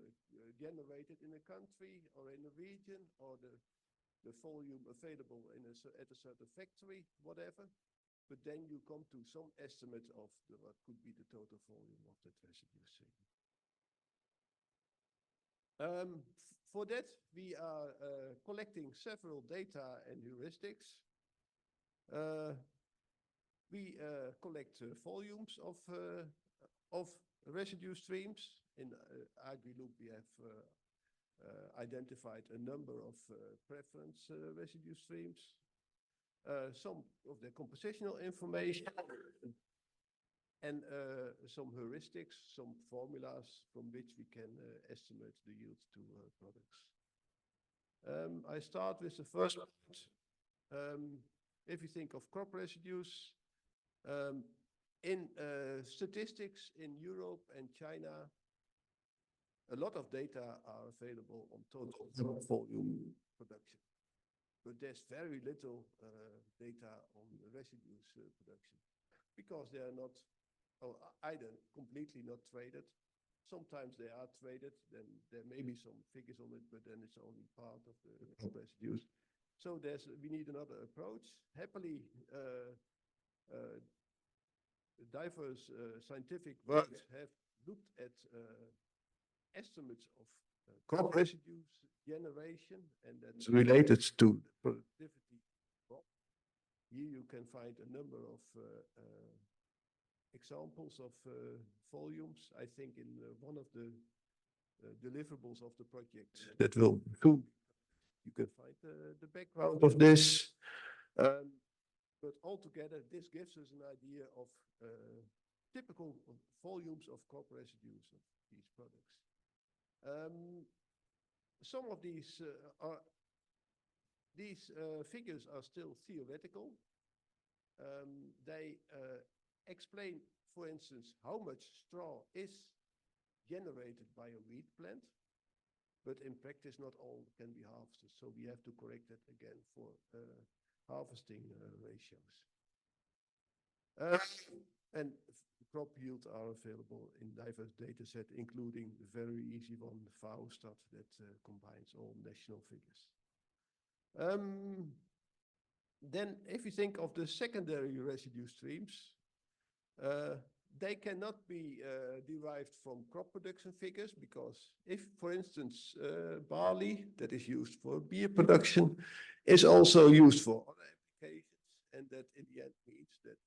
generated in a country or in a region, or the volume available in at a certain factory, whatever. But then you come to some estimate of what could be the total volume of that residue stream. For that, we are collecting several data and heuristics. We collect volumes of residue streams. In AgriLoop, we have identified a number of preference residue streams. Some of the compositional information, and some heuristics, some formulas from which we can estimate the yields to products. I start with the first point. If you think of crop residues, in statistics in Europe and China, a lot of data are available on total volume production. But there's very little data on the residues production, because they are not, or either completely not traded. Sometimes they are traded, then there may be some figures on it, but then it's only part of the residues. So we need another approach. Happily, diverse scientific works have looked at estimates of crop residues generation, and that's related to the productivity drop. Here you can find a number of examples of volumes. I think in one of the deliverables of the project that will soon, you can find the background of this. But altogether, this gives us an idea of typical volumes of crop residues of these products. Some of these figures are still theoretical. They explain, for instance, how much straw is generated by a wheat plant, but in practice, not all can be harvested. So we have to correct that again for harvesting ratios. And crop yields are available in diverse data set, including the very easy one, Faustat, that combines all national figures. Then if you think of the secondary residue streams, they cannot be derived from crop production figures, because if, for instance, barley that is used for beer production is also used for other applications, and that in the end means that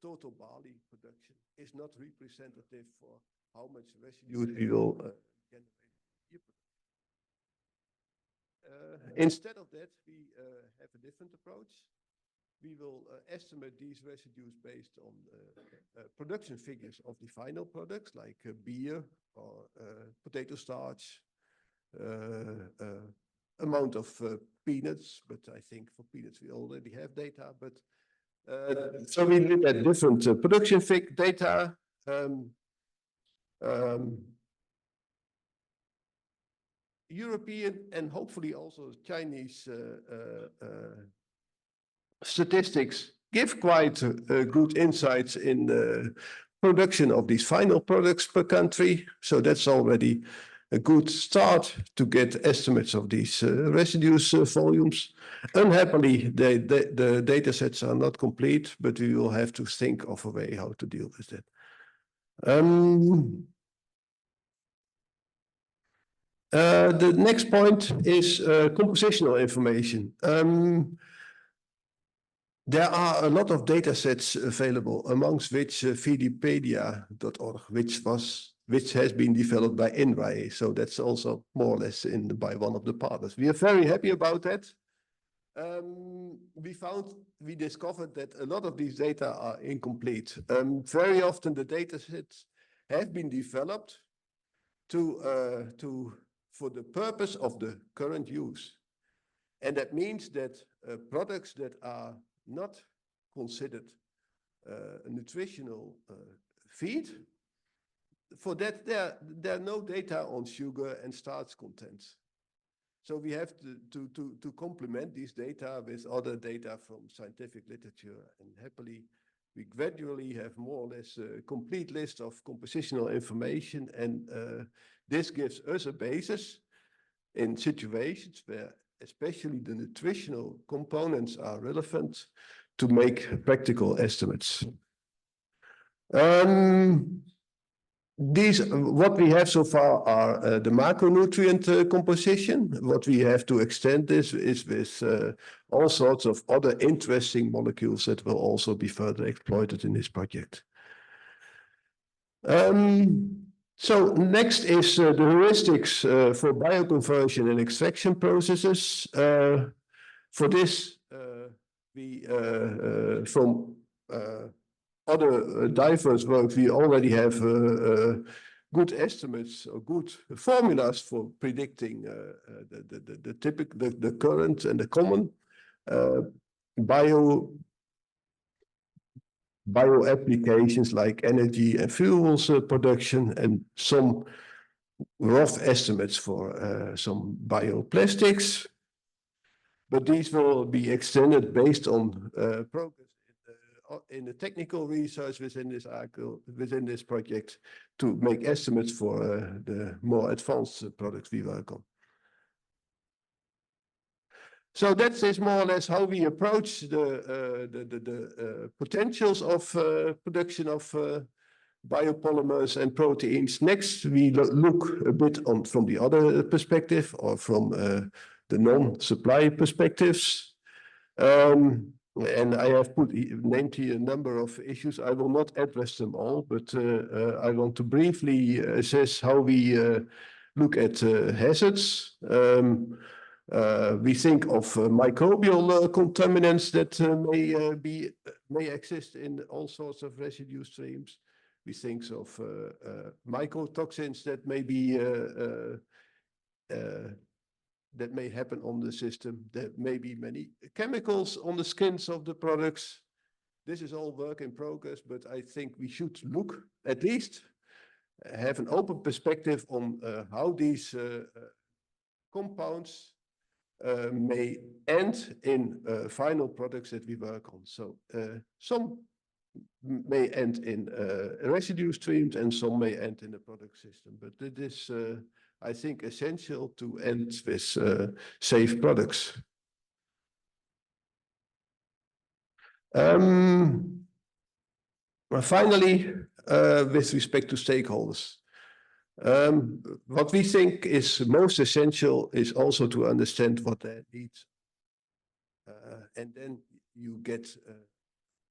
total barley production is not representative for how much residue we will generate beer production. Instead of that, we have a different approach. We will estimate these residues based on production figures of the final products, like beer or potato starch, amount of peanuts, but I think for peanuts we already have data, but So we look at different production data. European and hopefully also Chinese statistics give quite good insights in the production of these final products per country. So that's already a good start to get estimates of these residues volumes. Unhappily, the data sets are not complete, but we will have to think of a way how to deal with that. The next point is compositional information. There are a lot of data sets available, amongst which Wikipedia.org, which has been developed by NRAE. So that's also more or less by one of the partners. We are very happy about that. We discovered that a lot of these data are incomplete. Very often the data sets have been developed for the purpose of the current use. And that means that products that are not considered a nutritional feed, for that there are no data on sugar and starch content. So we have to complement these data with other data from scientific literature, and happily we gradually have more or less a complete list of compositional information, and this gives us a basis in situations where especially the nutritional components are relevant to make practical estimates. What we have so far are the macronutrient composition. What we have to extend this is with all sorts of other interesting molecules that will also be further exploited in this project. So next is the heuristics for bioconversion and extraction processes. For this, from other diverse work, we already have good estimates or good formulas for predicting the current and the common bio applications like energy and fuels production, and some rough estimates for some bioplastics. But these will be extended based on progress in the technical research within this project to make estimates for the more advanced products we work on. So that is more or less how we approach the potentials of production of biopolymers and proteins. Next, we look a bit from the other perspective, or from the non-supply perspectives. And I have named here a number of issues. I will not address them all, but I want to briefly assess how we look at hazards. We think of microbial contaminants that may exist in all sorts of residue streams. We think of mycotoxins that may happen on the system. There may be many chemicals on the skins of the products. This is all work in progress, but I think we should look, at least have an open perspective on how these compounds may end in final products that we work on. So some may end in residue streams and some may end in the product system. But it is, I think, essential to end with safe products. Finally, with respect to stakeholders. What we think is most essential is also to understand what they need. And then you get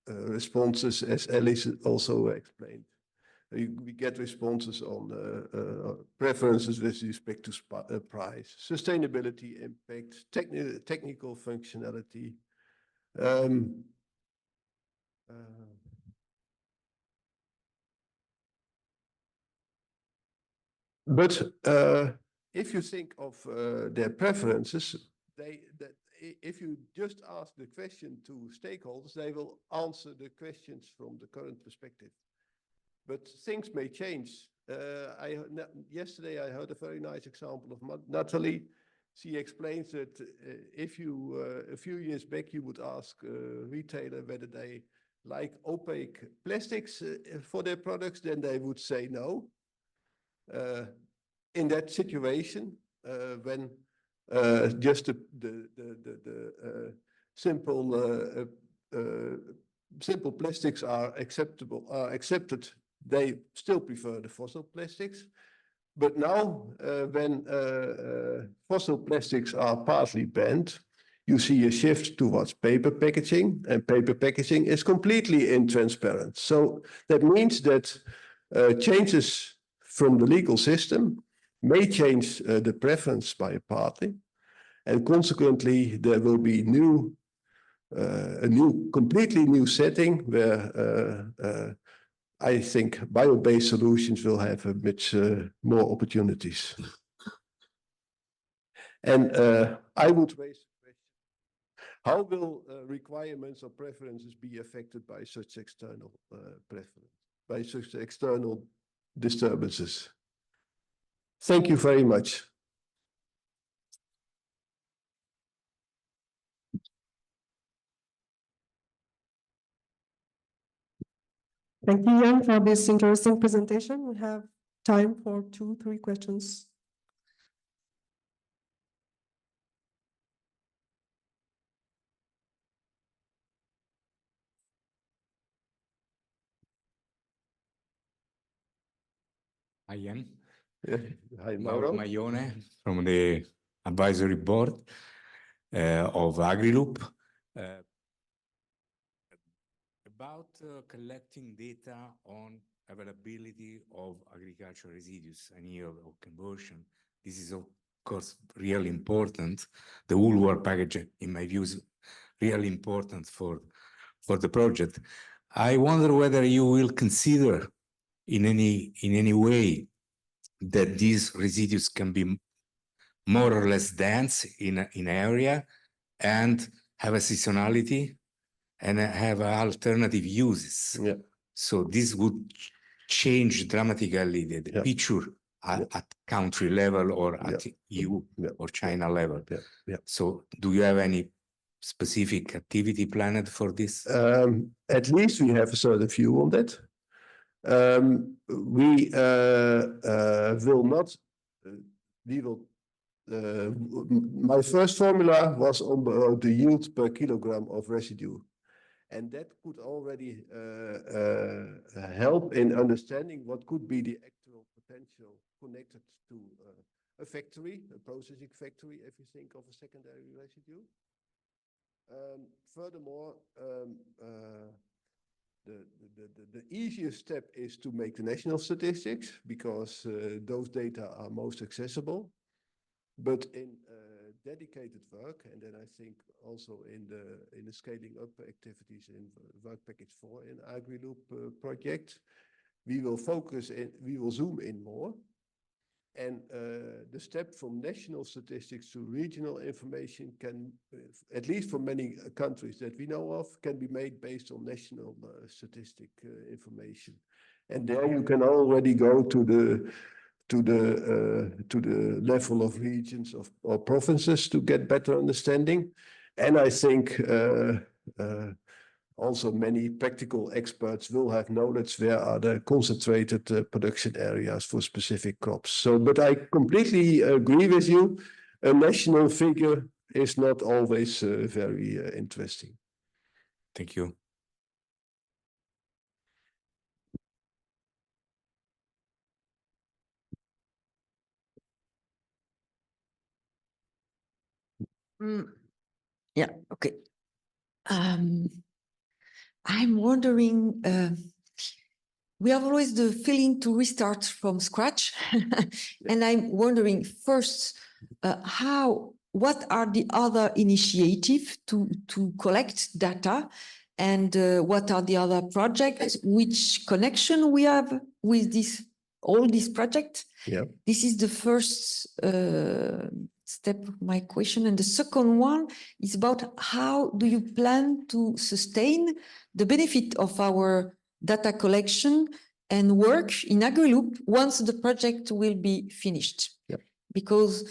responses, as Alice also explained. We get responses on preferences with respect to price, sustainability, impact, technical functionality. But if you think of their preferences, if you just ask the question to stakeholders, they will answer the questions from the current perspective. But things may change. Yesterday I heard a very nice example of Natalie. She explains that if you, a few years back, you would ask a retailer whether they like opaque plastics for their products, then they would say no. In that situation, when just the simple plastics are accepted, they still prefer the fossil plastics. But now, when fossil plastics are partly banned, you see a shift towards paper packaging, and paper packaging is completely intransparent. So that means that changes from the legal system may change the preference by a party, and consequently there will be a completely new setting where I think bio-based solutions will have a much more opportunities. And I would raise the question: how will requirements or preferences be affected by such external by such external disturbances? Thank you very much. Thank you, Jan, for this interesting presentation. We have time for 2-3 questions. Hi, Jan. Hi, Mauro Mauro. Maione from the advisory board of AgriLoop. About collecting data on availability of agricultural residues and yield of conversion. This is, of course, really important. The whole work package, in my view, is really important for the project. I wonder whether you will consider in any way that these residues can be more or less dense in area and have a seasonality and have alternative uses. Yeah. So this would change dramatically the picture at country level or at EU or China level. So do you have any specific activity planned for this? At least we have a certain view on that. We will not, my first formula was on the yield per kilogram of residue. And that could already help in understanding what could be the actual potential connected to a factory, a processing factory, if you think of a secondary residue. Furthermore, the easiest step is to make the national statistics, because those data are most accessible. But in dedicated work, and then I think also in the scaling up activities in work package 4 in AgriLoop project, we will zoom in more. And the step from national statistics to regional information can, at least for many countries that we know of, can be made based on national statistic information. And there you can already go to the level of regions or provinces to get better understanding. And I think also many practical experts will have knowledge where are the concentrated production areas for specific crops. So, but I completely agree with you. A national figure is not always very interesting. Thank you. Yeah, okay. I'm wondering, we have always the feeling to restart from scratch. And I'm wondering first, what are the other initiatives to collect data, and what are the other projects, which connection we have with all these projects? Yeah. This is the first step of my question. And the second one is about how do you plan to sustain the benefit of our data collection and work in AgriLoop once the project will be finished? Yep. Because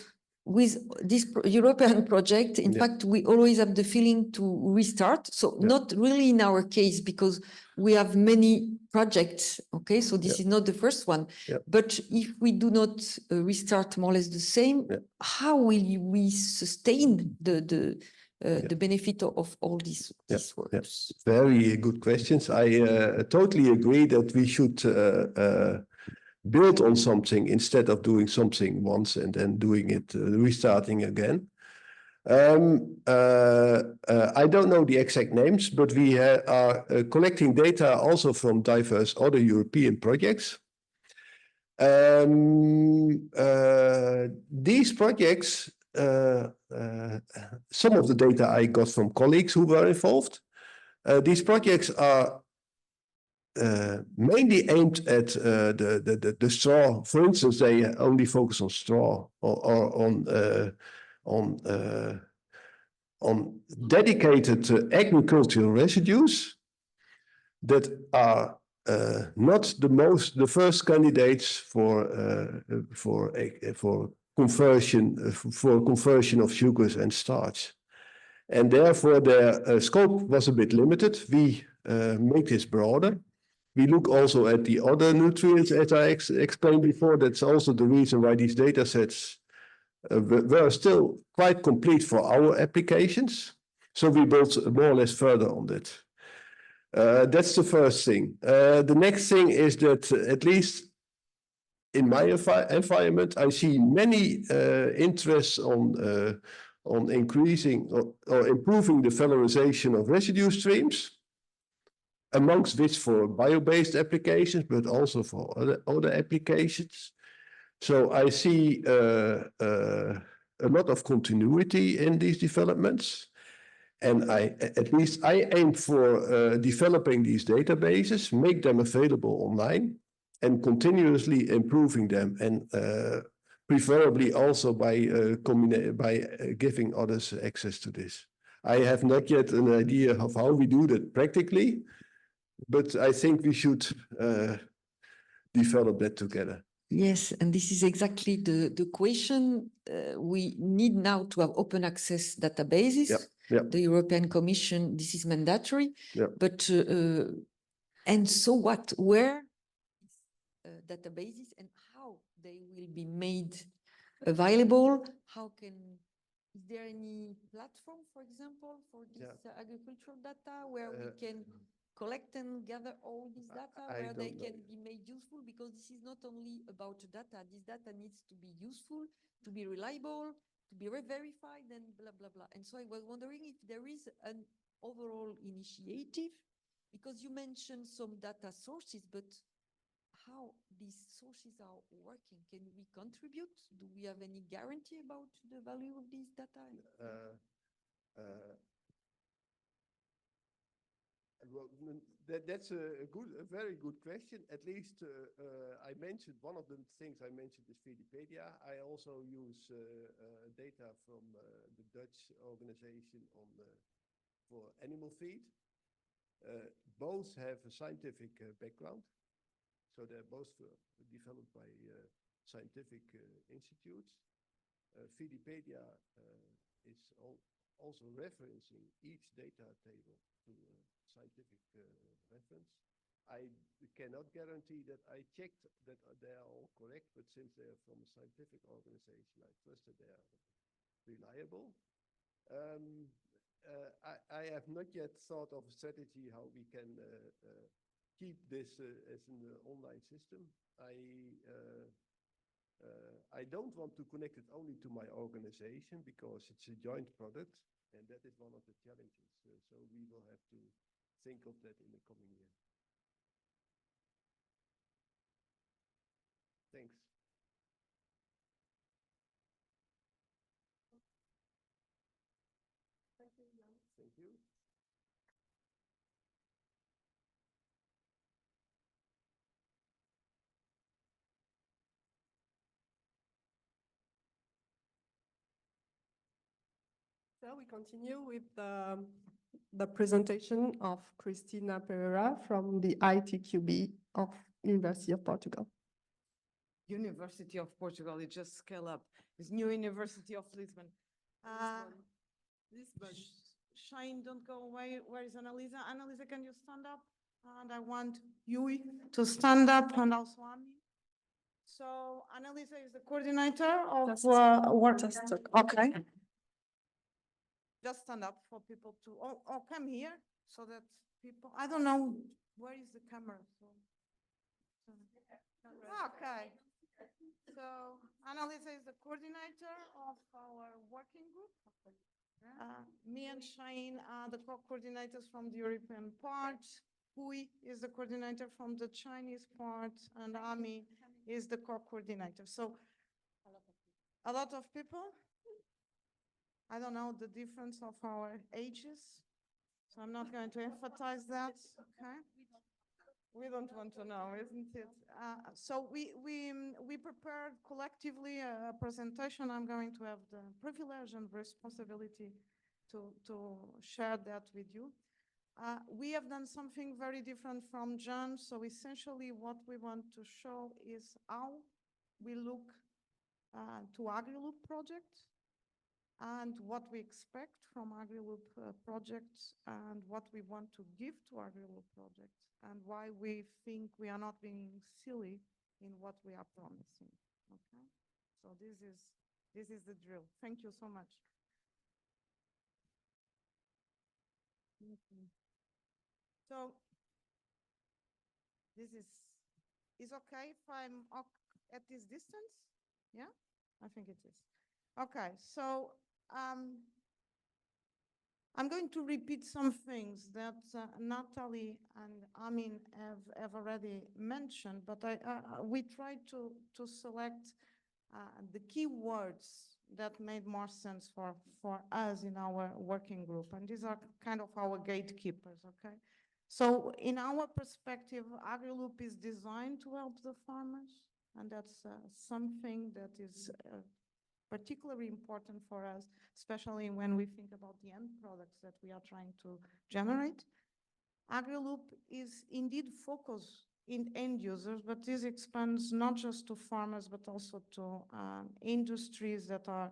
with this European project, in Yep. fact, we always have the feeling to restart. So Yep. not really in our case, because we have many projects. Okay, so this Yep. is not the first one. Yep. But if we do not restart more or less the same, Yep. how will we sustain the Yep. benefit of all these works? Very good questions. I totally agree that we should build on something instead of doing something once and then doing it, restarting again. I don't know the exact names, but we are collecting data also from diverse other European projects. These projects, some of the data I got from colleagues who were involved. These projects are mainly aimed at the straw. For instance, they only focus on straw or on dedicated agricultural residues that are not the first candidates for conversion of sugars and starch, and therefore their scope was a bit limited. We make this broader. We look also at the other nutrients, as I explained before. That's also the reason why these data sets were still quite complete for our applications. So we built more or less further on that. That's the first thing. The next thing is that at least in my environment, I see many interests on increasing or improving the valorization of residue streams, amongst which for bio-based applications, but also for other applications. So I see a lot of continuity in these developments. And at least I aim for developing these databases, make them available online, and continuously improving them, and preferably also by giving others access to this. I have not yet an idea of how we do that practically, but I think we should develop that together. Yes, and this is exactly the question. We need now to have open access databases. Yep. Yep. The European Commission, this is mandatory. Yep. But and so what? Where databases and how they will be made available? How can? Is there any platform, for example, for this agricultural data where we can collect and gather all this data, where they can be made useful? Because this is not only about data. This data needs to be useful, to be reliable, to be verified, and blah, blah, blah. And so I was wondering if there is an overall initiative, because you mentioned some data sources, but how these sources are working? Can we contribute? Do we have any guarantee about the value of these data? Well, that's a very good question. At least I mentioned one of the things I mentioned is Feedipedia. I also use data from the Dutch organization for animal feed. Both have a scientific background, so they're both developed by scientific institutes. Feedipedia is also referencing each data table to scientific reference. I cannot guarantee that I checked that they are all correct, but since they are from a scientific organization, I trust that they are reliable. I have not yet thought of a strategy how we can keep this as an online system. I don't want to connect it only to my organization because it's a joint product, and that is one of the challenges. So we will have to think of that in the coming year. Thanks. Thank you, Jan. Thank you. So we continue with the presentation of Cristina Pereira from the ITQB of University of Portugal. University of Portugal, it just scale up. It's New University of Lisbon. Lisbon. Shine, don't go away. Where is Annalisa? Annalisa, can you stand up? And I want Yui to stand up and also Ami. So Annalisa is the coordinator of work. Okay. Just stand up for people to, or come here so that people, I don't know, where is the camera? Okay. So Annalisa is the coordinator of our working group. Me and Shine are the co-coordinators from the European part. Hui is the coordinator from the Chinese part, and Ami is the co-coordinator. So a lot of people. I don't know the difference of our ages, so I'm not going to emphasize that. Okay. We don't want to know, isn't it? So we prepared collectively a presentation. I'm going to have the privilege and responsibility to share that with you. We have done something very different from John. So essentially what we want to show is how we look to AgriLoop projects and what we expect from AgriLoop projects and what we want to give to AgriLoop projects and why we think we are not being silly in what we are promising. Okay, so this is the drill. Thank you so much. So this is okay if I'm at this distance? Yeah, I think it is. Okay, so I'm going to repeat some things that Natalie and Amin have already mentioned, but we tried to select the key words that made more sense for us in our working group. And these are kind of our gatekeepers, okay? So in our perspective, AgriLoop is designed to help the farmers, and that's something that is particularly important for us, especially when we think about the end products that we are trying to generate. AgriLoop is indeed focused in end users, but this expands not just to farmers, but also to industries that are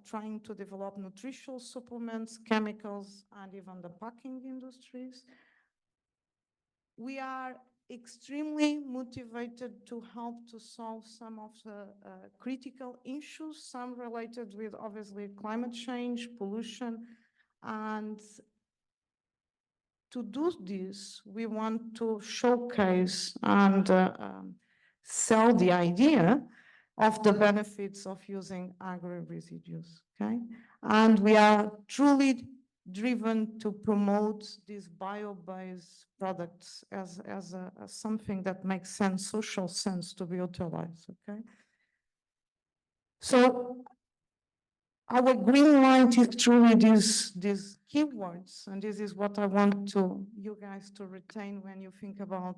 trying to develop nutritional supplements, chemicals, and even the packing industries. We are extremely motivated to help to solve some of the critical issues, some related with obviously climate change, pollution, and to do this, we want to showcase and sell the idea of the benefits of using agri-residues, okay? And we are truly driven to promote these bio-based products as something that makes sense, social sense to be utilized, okay? So our green light is truly these keywords, and this is what I want you guys to retain when you think about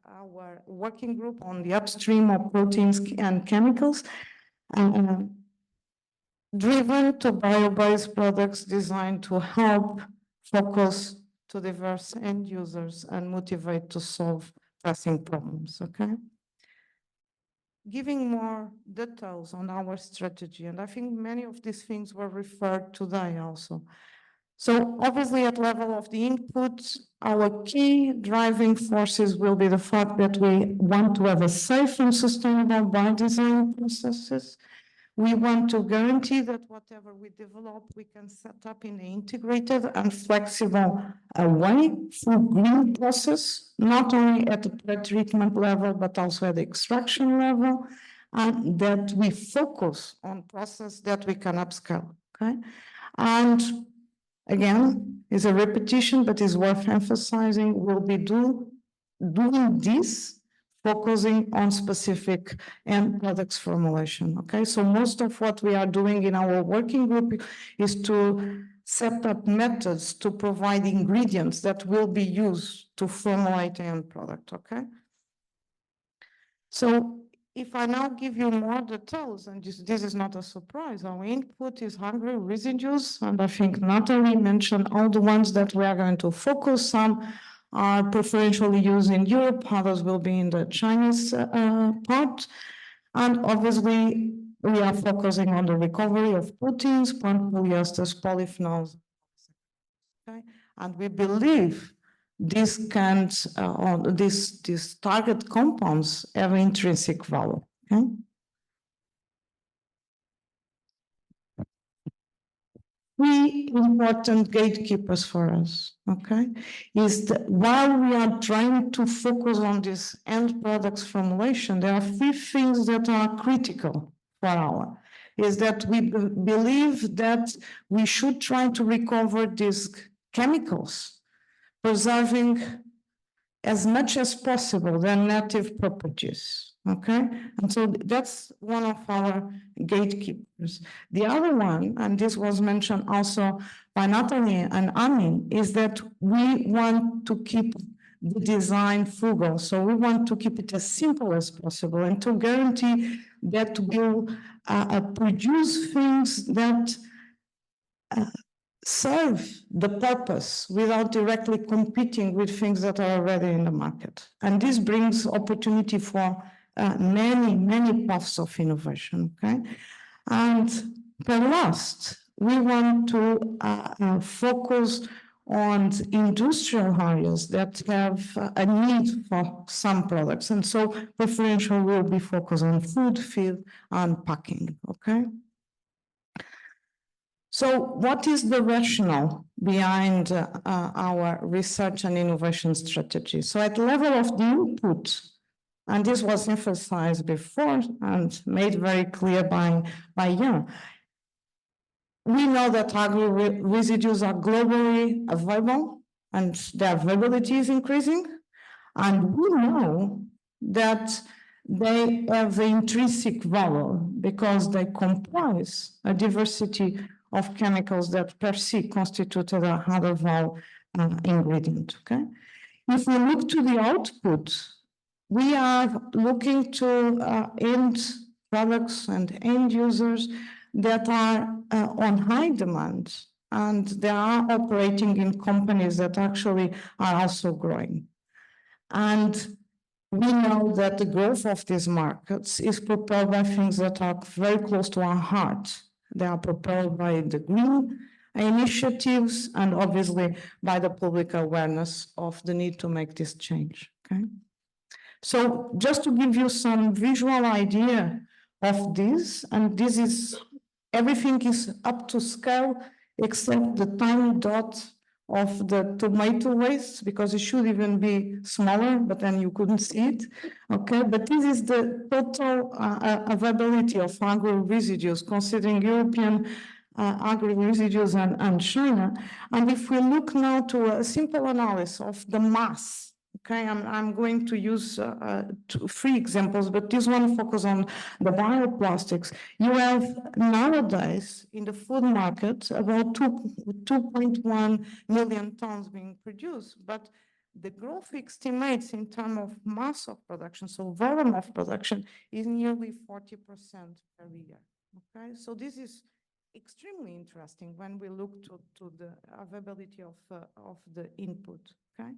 our working group on the upstream of proteins and chemicals. Driven to bio-based products designed to help focus to diverse end users and motivate to solve pressing problems, okay? Giving more details on our strategy, and I think many of these things were referred today also. So obviously at level of the inputs, our key driving forces will be the fact that we want to have a safe and sustainable by design processes. We want to guarantee that whatever we develop, we can set up in an integrated and flexible way through green process, not only at the pre-treatment level, but also at the extraction level, and that we focus on process that we can upscale, okay? And again, is a repetition, but is worth emphasizing, we'll be doing this focusing on specific end products formulation, okay? So most of what we are doing in our working group is to set up methods to provide ingredients that will be used to formulate the end product, okay? So if I now give you more details, and this is not a surprise, our input is agri residues, and I think Natalie mentioned all the ones that we are going to focus on are preferentially used in Europe, others will be in the Chinese part. And obviously, we are focusing on the recovery of proteins, plant polyesters, polyphenols. Okay? And we believe these target compounds have intrinsic value. Okay? Three important gatekeepers for us, okay, is that while we are trying to focus on this end products formulation, there are three things that are critical for our, is that we believe that we should try to recover these chemicals, preserving as much as possible their native properties, okay? And so that's one of our gatekeepers. The other one, and this was mentioned also by Natalie and Amin, is that we want to keep the design frugal. So we want to keep it as simple as possible and to guarantee that we'll produce things that serve the purpose without directly competing with things that are already in the market. And this brings opportunity for many paths of innovation, okay? And the last, we want to focus on industrial areas that have a need for some products. And so preferential will be focused on food, feed, and packing, okay? So what is the rationale behind our research and innovation strategy? So at the level of the input, and this was emphasized before and made very clear by Jan, we know that agri-residues are globally available and their availability is increasing. And we know that they have the intrinsic value because they comprise a diversity of chemicals that per se constitute a higher value ingredient, okay? If we look to the output, we are looking to end products and end users that are on high demand, and they are operating in companies that actually are also growing. And we know that the growth of these markets is propelled by things that are very close to our heart. They are propelled by the green initiatives and obviously by the public awareness of the need to make this change, okay? So just to give you some visual idea of this, and this is, everything is up to scale except the tiny dot of the tomato waste, because it should even be smaller, but then you couldn't see it, okay? But this is the total availability of agri-residues, considering European agri-residues and China. And if we look now to a simple analysis of the mass, okay, I'm going to use three examples, but this one focus on the bioplastics. You have nowadays in the food market about 2.1 million tons being produced, but the growth estimates in terms of mass of production, so volume of production, is nearly 40% per year. Okay, so this is extremely interesting when we look to the availability of the input. Okay.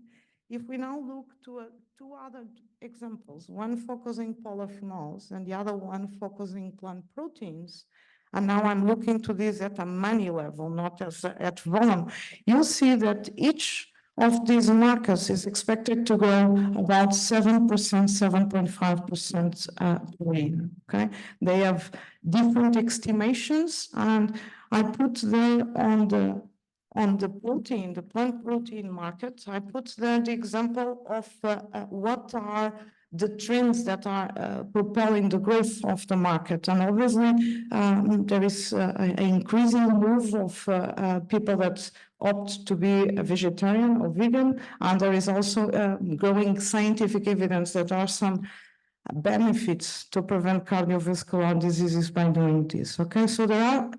If we now look to two other examples, one focusing polyphenols and the other one focusing plant proteins, and now I'm looking to this at a money level, not as at volume, you'll see that each of these markets is expected to grow about 7%, 7.5% per year, okay? They have different estimations, and I put there on the protein, the plant protein market, I put there the example of what are the trends that are propelling the growth of the market. And obviously, there is an increasing move of people that opt to be a vegetarian or vegan, and there is also growing scientific evidence that there are some benefits to prevent cardiovascular diseases by doing this. Okay, so there are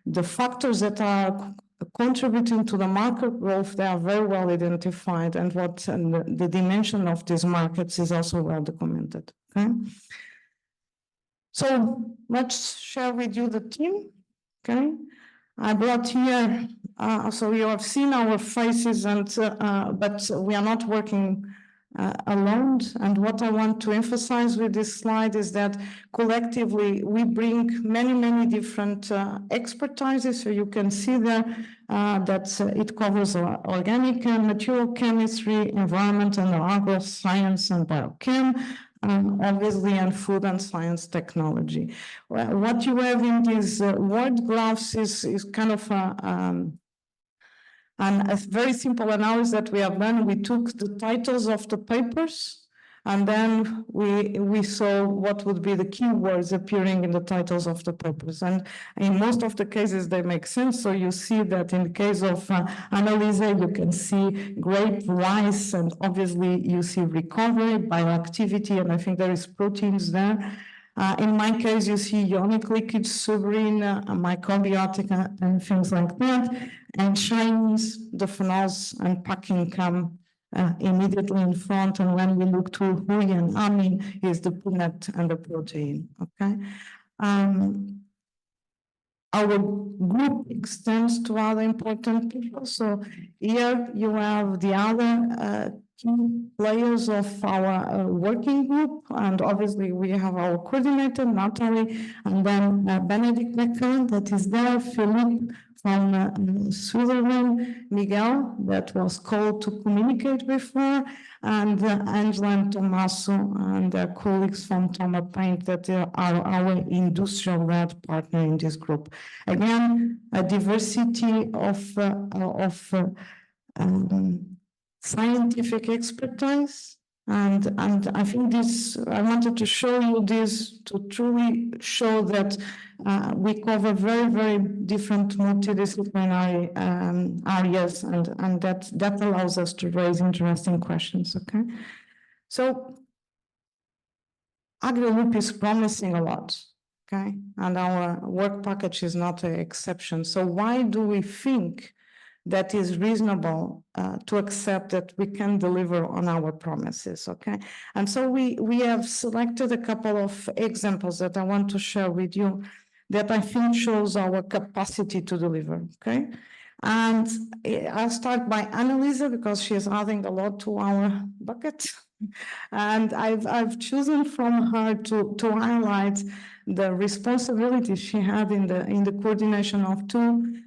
the factors that are contributing to the market growth, they are very well identified, and the dimension of these markets is also well documented. Okay. So let's share with you the team. Okay. I brought here, so you have seen our faces, and but we are not working alone. And what I want to emphasize with this slide is that collectively we bring many different expertises. So you can see there that it covers organic and material chemistry, environment and agro science and biochem, obviously, and food and science technology. Well, what you have in these word graphs is kind of a very simple analysis that we have done. We took the titles of the papers, and then we saw what would be the keywords appearing in the titles of the papers. And in most of the cases, they make sense. So you see that in the case of Annalisa, you can see grape, rice, and obviously you see recovery, bioactivity, and I think there is proteins there. In my case, you see ionic liquid, suberin, microbiotic, and things like that. And Chinese, the phenols and packing come immediately in front. And when we look to Hui and Amin, is the peanut and the protein. Okay. Our group extends to other important people. So here you have the other key players of our working group, and obviously we have our coordinator, Natalie, and then Benedict Becker, that is there, Philippe from Switzerland, Miguel, that was called to communicate before, and Angela and Tommaso and their colleagues from Toma Paint that are our industrial-led partner in this group. Again, a diversity of scientific expertise, and I think this, I wanted to show you this to truly show that we cover very different multidisciplinary areas, and that allows us to raise interesting questions. Okay, so AgriLoop is promising a lot. Okay, and our work package is not an exception. So why do we think that is reasonable to accept that we can deliver on our promises? Okay, and so we have selected a couple of examples that I want to share with you that I think shows our capacity to deliver. Okay, and I'll start by Annalisa because she is adding a lot to our bucket. And I've chosen from her to highlight the responsibility she had in the coordination of two